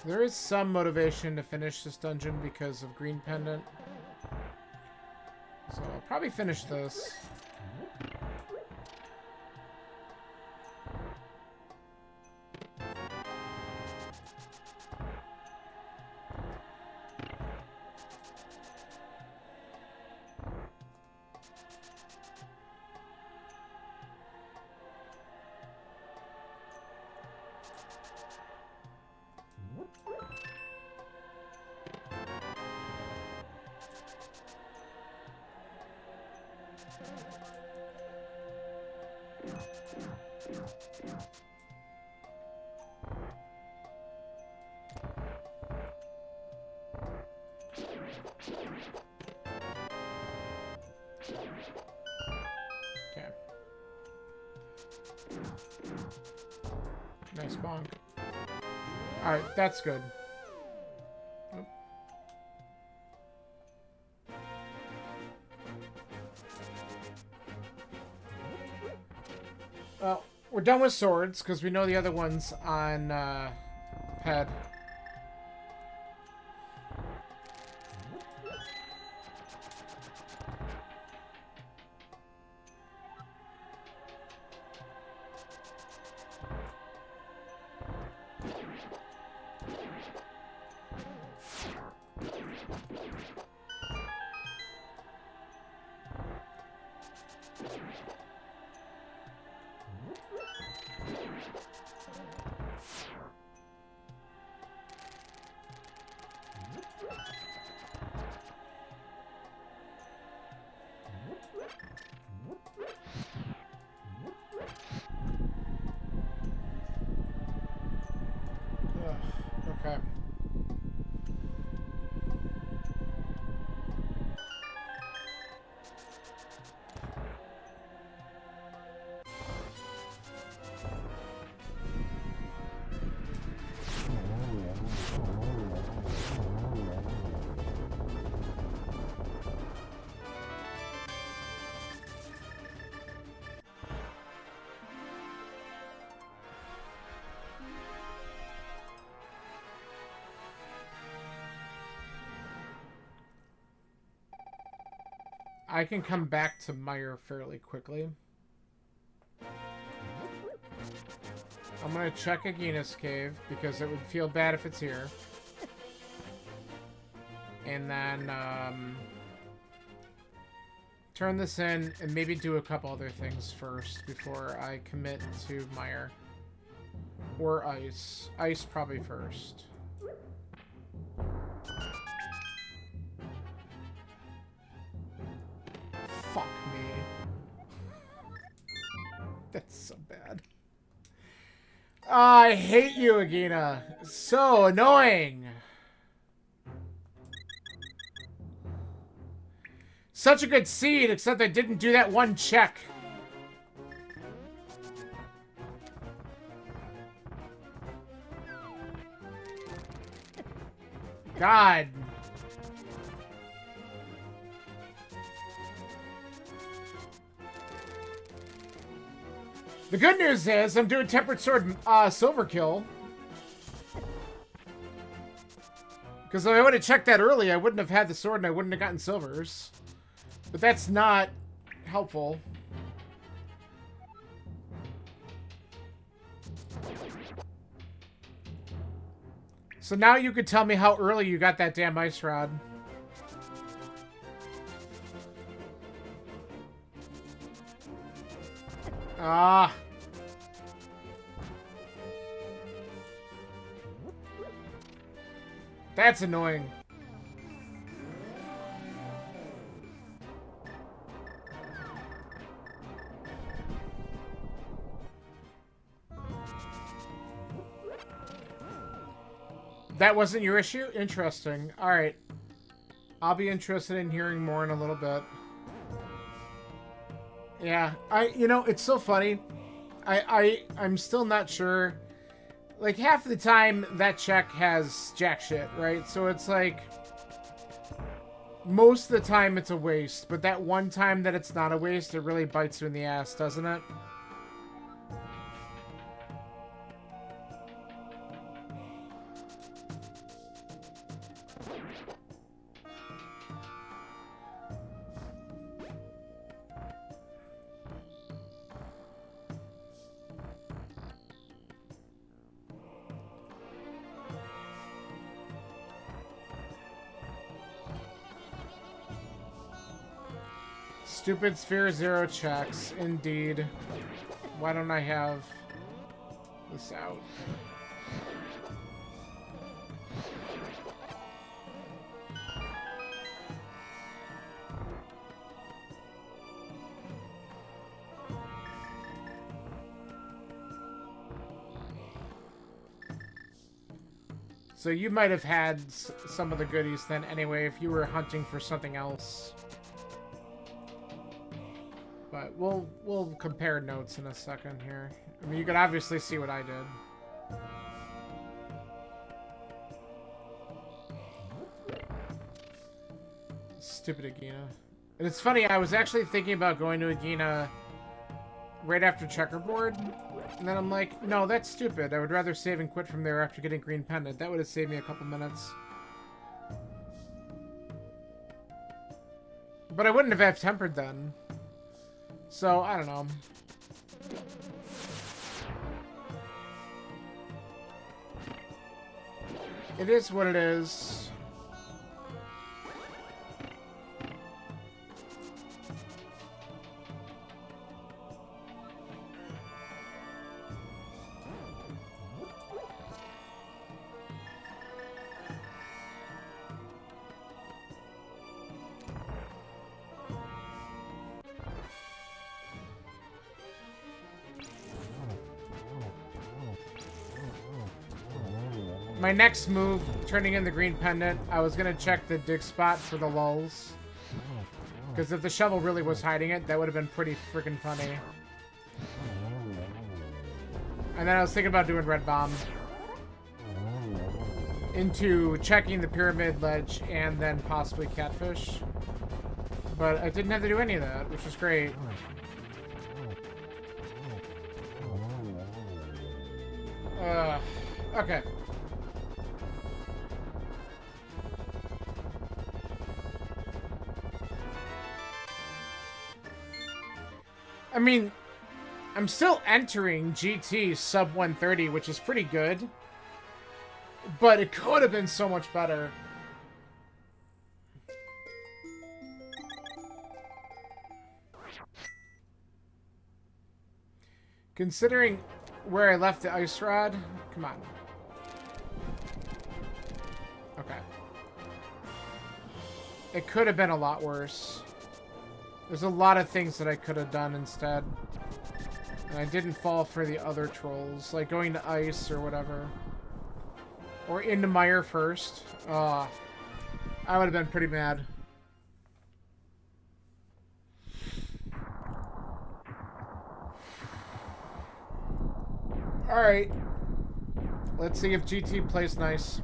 There is some motivation to finish this dungeon because of Green Pendant. So I'll probably finish this. Nice bonk. Alright, that's good. Oop. Well, we're done with swords, because we know the other one's on, pad. Okay. I can come back to Meyer fairly quickly. I'm gonna check Agina's cave, because it would feel bad if it's here. And then, turn this in, and maybe do a couple other things first before I commit to Meyer. Or Ice. Ice probably first. Fuck me. That's so bad. Oh, I hate you, Agina. So annoying. Such a good seed, except I didn't do that one check. God. The good news is I'm doing Tempered Sword Silver Kill. Because if I would have checked that early, I wouldn't have had the sword and I wouldn't have gotten silvers. But that's not helpful. So now you could tell me how early you got that damn ice rod. Ah. That's annoying. That wasn't your issue? Interesting. Alright. I'll be interested in hearing more in a little bit. Yeah, you know, it's so funny. I'm still not sure. Like, half the time, that check has jack shit, right? So it's like, most of the time it's a waste, but that one time that it's not a waste, it really bites you in the ass, doesn't it? Stupid Sphere Zero checks, indeed. Why don't I have this out? So you might have had some of the goodies then anyway if you were hunting for something else. But we'll compare notes in a second here. I mean, you can obviously see what I did. Stupid Agina. And it's funny, I was actually thinking about going to Agina right after Checkerboard, and then I'm like, no, that's stupid. I would rather save and quit from there after getting Green Pendant. That would have saved me a couple minutes. But I wouldn't have tempered then. So, I don't know. It is what it is. My next move, turning in the Green Pendant, I was going to check the dig spot for the lulls. Because if the shovel really was hiding it, that would have been pretty freaking funny. And then I was thinking about doing Red Bomb. Into checking the pyramid ledge and then possibly Catfish. But I didn't have to do any of that, which was great. Okay. I mean, I'm still entering GT sub 130, which is pretty good. But it could have been so much better. Considering where I left the ice rod, come on. Okay. It could have been a lot worse. There's a lot of things that I could have done instead. And I didn't fall for the other trolls, like going to ice or whatever. Or into Mire first. I would have been pretty mad. Alright. Let's see if GT plays nice.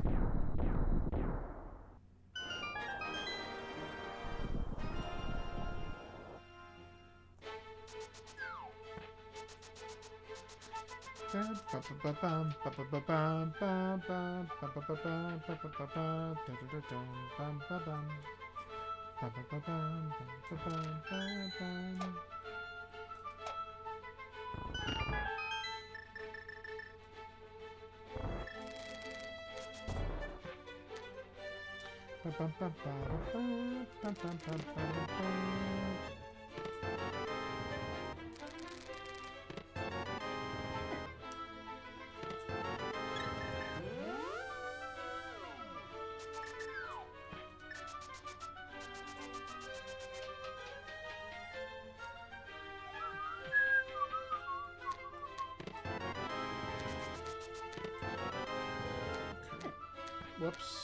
Whoops.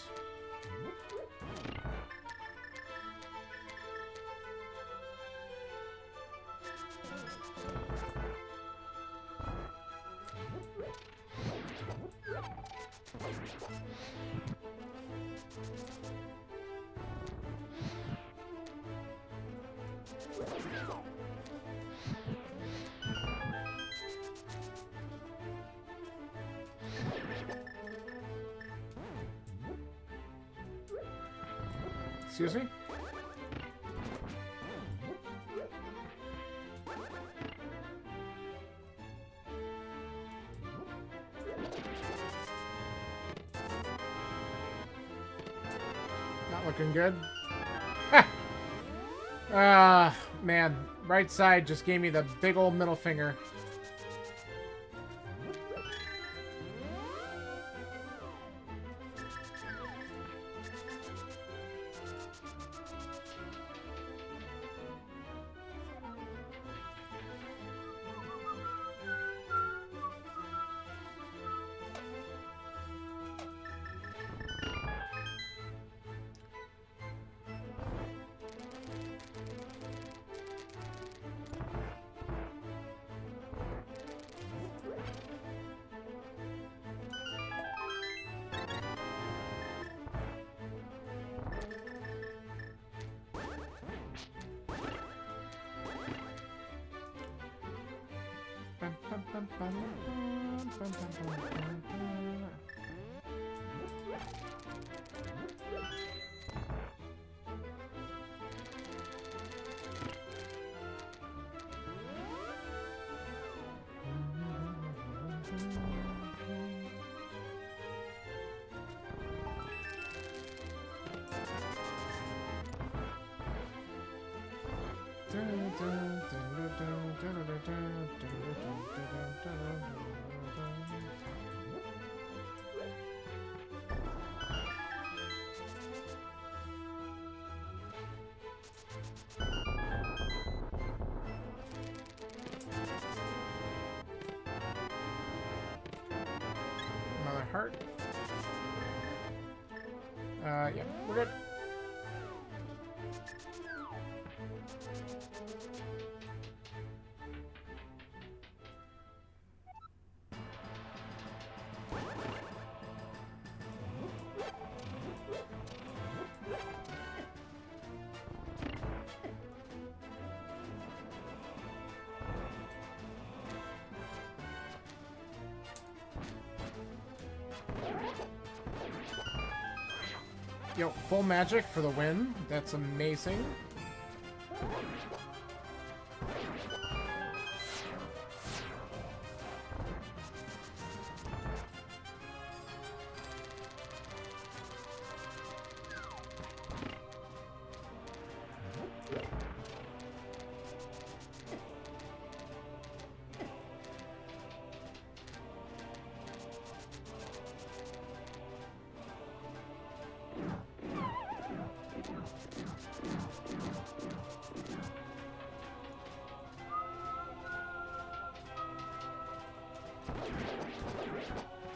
Excuse me? Not looking good. Man. Right side just gave me the big old middle finger. Another heart. Yeah, we're good. Yo, full magic for the win. That's amazing.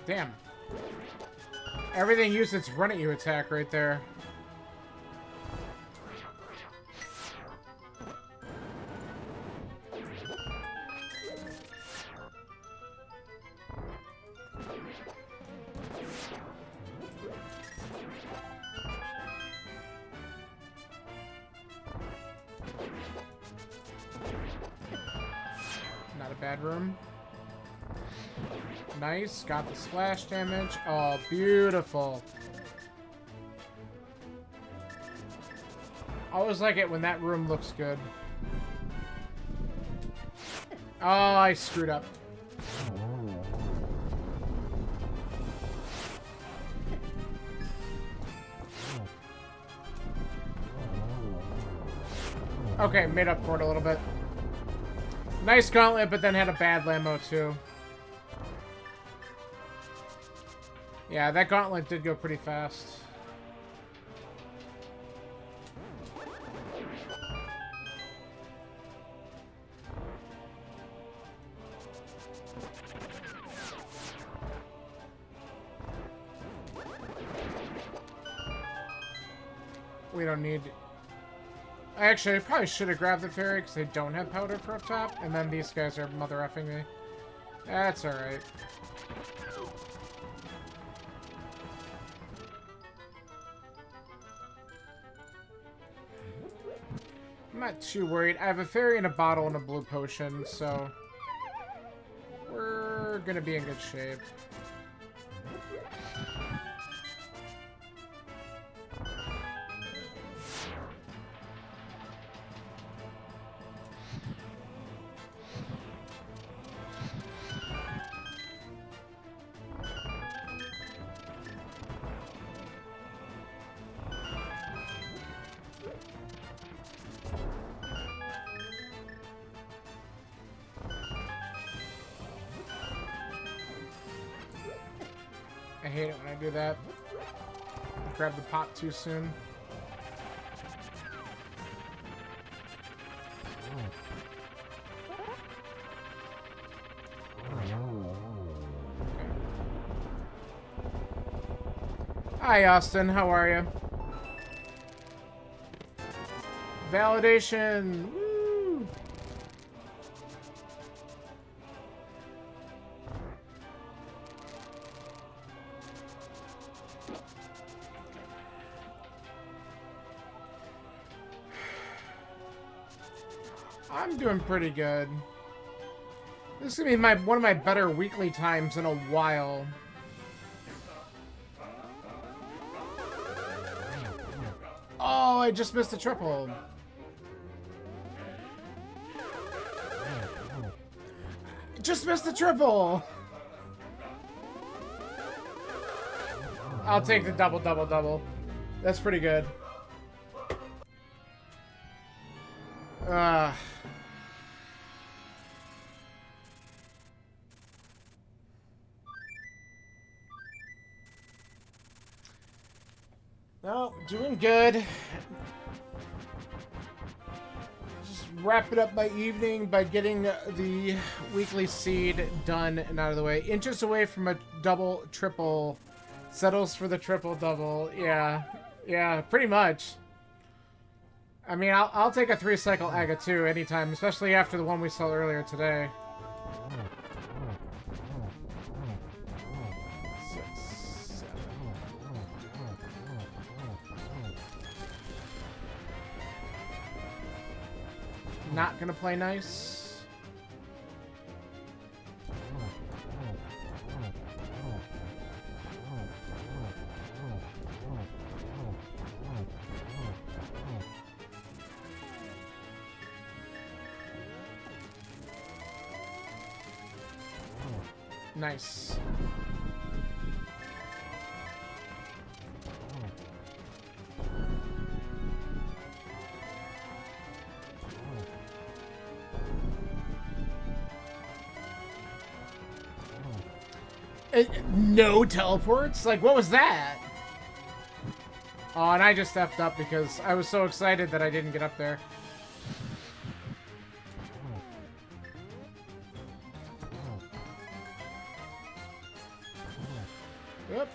Damn. Everything used its run at you attack right there. Not a bad room. Nice, got the splash damage. Oh, beautiful. Always like it when that room looks good. Oh, I screwed up. Okay, made up for it a little bit. Nice gauntlet, but then had a bad Lambo too. Yeah, that gauntlet did go pretty fast. We don't need... Actually, I probably should have grabbed the fairy because they don't have powder for up top, and then these guys are mother effing me. That's alright. I'm not too worried. I have a fairy in a bottle and a blue potion, so we're gonna be in good shape. I hate it when I do that. Grab the pot too soon. Hi, Austin. How are you? Validation. Woo! I'm doing pretty good. This is gonna be one of my better weekly times in a while. Oh, I just missed a triple. Just missed the triple. I'll take the double, double, double. That's pretty good. No, doing good. Just wrapping up my evening by getting the weekly seed done and out of the way. Inches away from a double, triple. Settles for the triple, double. Yeah, yeah, pretty much. I mean, I'll take a 3-cycle Aga too anytime, especially after the one we saw earlier today. 6, 7. Not gonna play nice. Nice. No teleports? Like, what was that? Oh, and I just effed up because I was so excited that I didn't get up there. Whoop.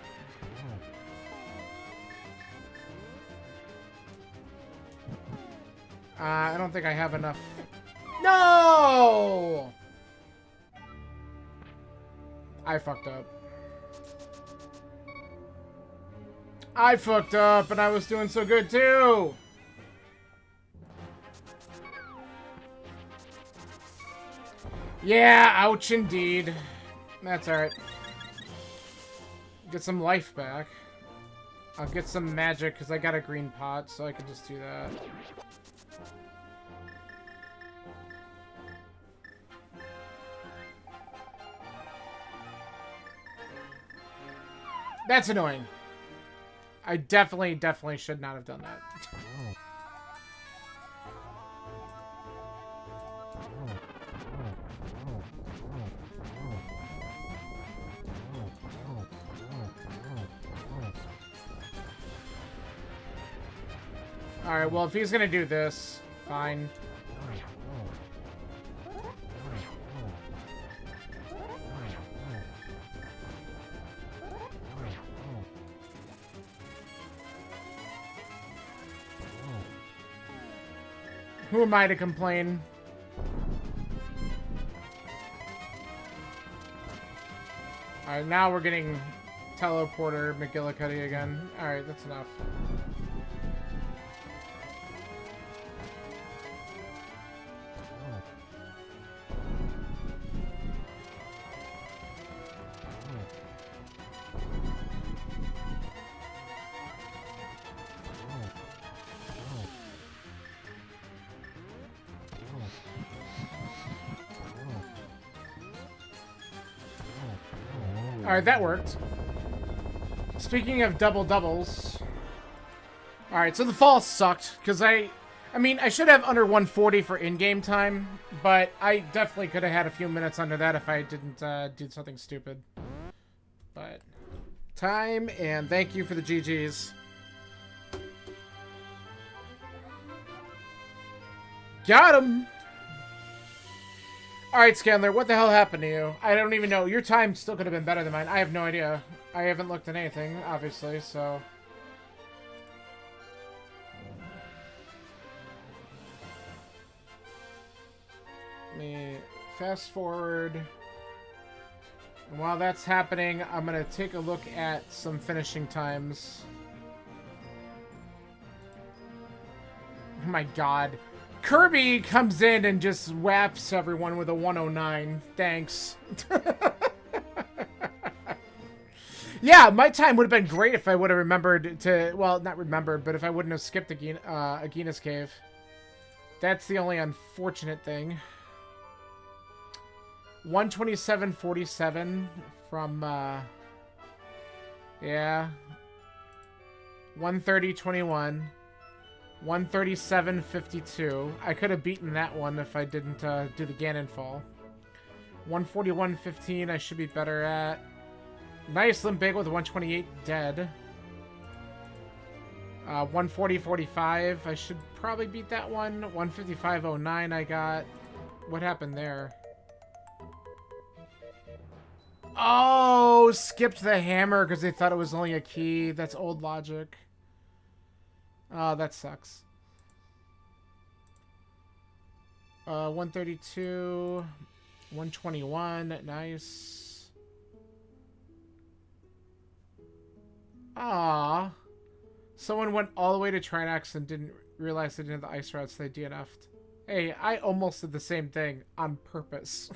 I don't think I have enough. No! I fucked up. I fucked up, and I was doing so good, too! Yeah, ouch indeed. That's alright. Get some life back. I'll get some magic, because I got a green pot, so I can just do that. That's annoying. I definitely should not have done that. Alright, well, if he's gonna do this, fine. Who am I to complain? Alright, now we're getting teleporter McGillicuddy again. Alright, that's enough. Alright, that worked. Speaking of double-doubles... Alright, so the fall sucked, because I mean, I should have under 140 for in-game time, but I definitely could have had a few minutes under that if I didn't do something stupid. But... time, and thank you for the GGs. Got him! Alright, Scanler, what the hell happened to you? I don't even know. Your time still could have been better than mine. I have no idea. I haven't looked at anything, obviously, so... Let me fast forward. And while that's happening, I'm going to take a look at some finishing times. Oh my god. Kirby comes in and just whaps everyone with a 109. Thanks. Yeah, my time would have been great if I would have remembered to... Well, not remembered, but if I wouldn't have skipped Agina's Cave. That's the only unfortunate thing. 127.47 from... yeah. 130.21. 137.52. I could have beaten that one if I didn't do the Ganon fall. 141.15 I should be better at. Nice Limbigo with 128 dead. 140.45 I should probably beat that one. 155.09 I got. What happened there? Oh, skipped the hammer because they thought it was only a key. That's old logic. Oh, that sucks. 132, 121, nice. Ah, someone went all the way to Trinax and didn't realize they didn't have the ice routes, so they DNF'd. Hey, I almost did the same thing on purpose.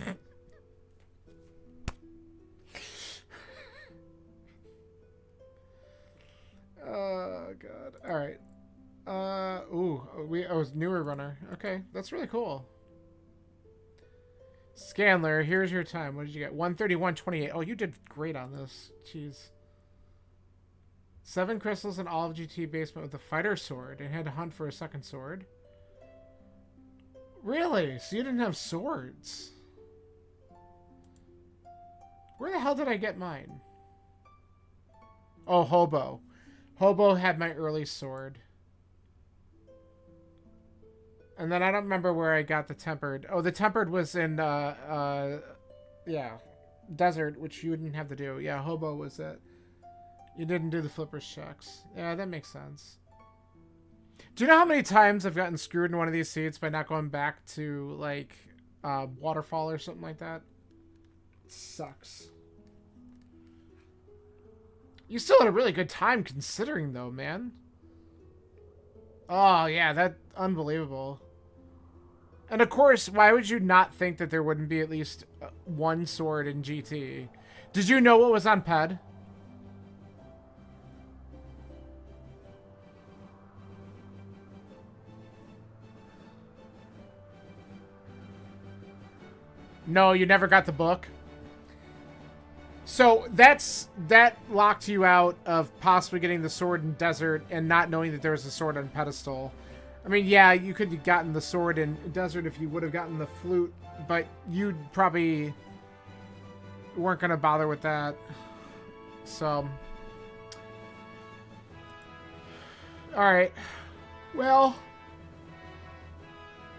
Oh, God. All right. I was newer runner. Okay, that's really cool. Scanler, here's your time. What did you get? 131.28. Oh, you did great on this. Jeez. 7 crystals in all of GT basement with a fighter sword and had to hunt for a second sword. Really? So you didn't have swords? Where the hell did I get mine? Oh, Hobo. Hobo had my early sword. And then I don't remember where I got the tempered. Oh, the tempered was in, yeah, desert, which you didn't have to do. Yeah, Hobo was it. You didn't do the flippers checks. Yeah, that makes sense. Do you know how many times I've gotten screwed in one of these seats by not going back to, like, Waterfall or something like that? It sucks. You still had a really good time considering, though, man. Oh, yeah, that's unbelievable. And, of course, why would you not think that there wouldn't be at least one sword in GT? Did you know what was on PED? No, you never got the book? So that locked you out of possibly getting the sword in desert and not knowing that there was a sword on pedestal. I mean, yeah, you could have gotten the sword in desert if you would have gotten the flute, but you probably weren't going to bother with that. So, all right. Well,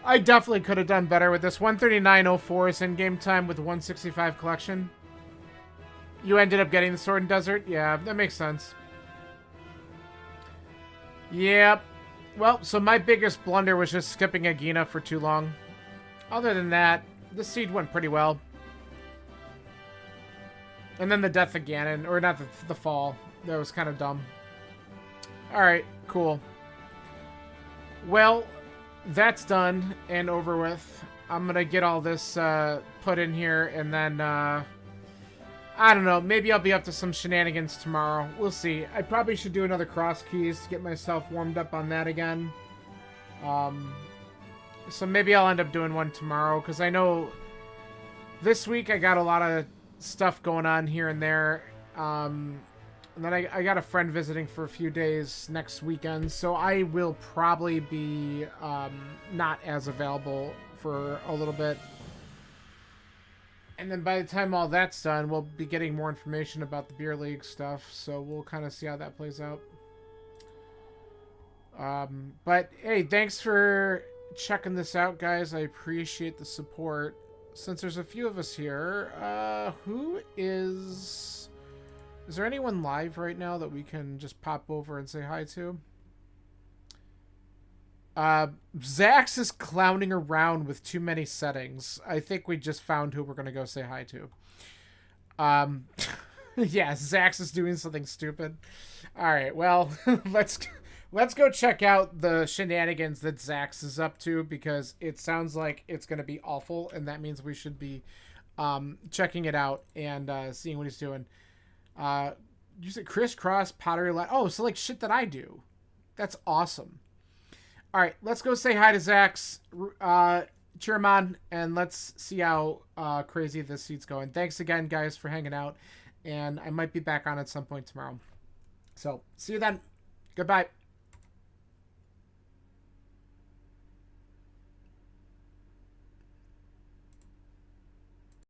I definitely could have done better with this. 139.04 is in-game time with 165 collection. You ended up getting the sword in desert? Yeah, that makes sense. Yep. Well, so my biggest blunder was just skipping Agina for too long. Other than that, the seed went pretty well. And then the death of Ganon, or not the fall. That was kind of dumb. Alright, cool. Well, that's done and over with. I'm going to get all this put in here and then... I don't know. Maybe I'll be up to some shenanigans tomorrow. We'll see. I probably should do another cross keys to get myself warmed up on that again. So maybe I'll end up doing one tomorrow, because I know this week I got a lot of stuff going on here and there. And then I got a friend visiting for a few days next weekend, so I will probably be not as available for a little bit. And then by the time all that's done, we'll be getting more information about the Beer League stuff. So we'll kind of see how that plays out. But, hey, thanks for checking this out, guys. I appreciate the support. Since there's a few of us here, who is... Is there anyone live right now that we can just pop over and say hi to? Zax is clowning around with too many settings. I think we just found who we're going to go say hi to. Yeah, Zax is doing something stupid. All right, well, let's let's go check out the shenanigans that Zax is up to, because it sounds like it's going to be awful, and that means we should be checking it out and seeing what he's doing. Use it crisscross pottery. Oh, so like shit that I do. That's awesome. All right, let's go say hi to Zax. Cheer him on, and let's see how crazy this seat's going. Thanks again, guys, for hanging out, and I might be back on at some point tomorrow. So, see you then. Goodbye.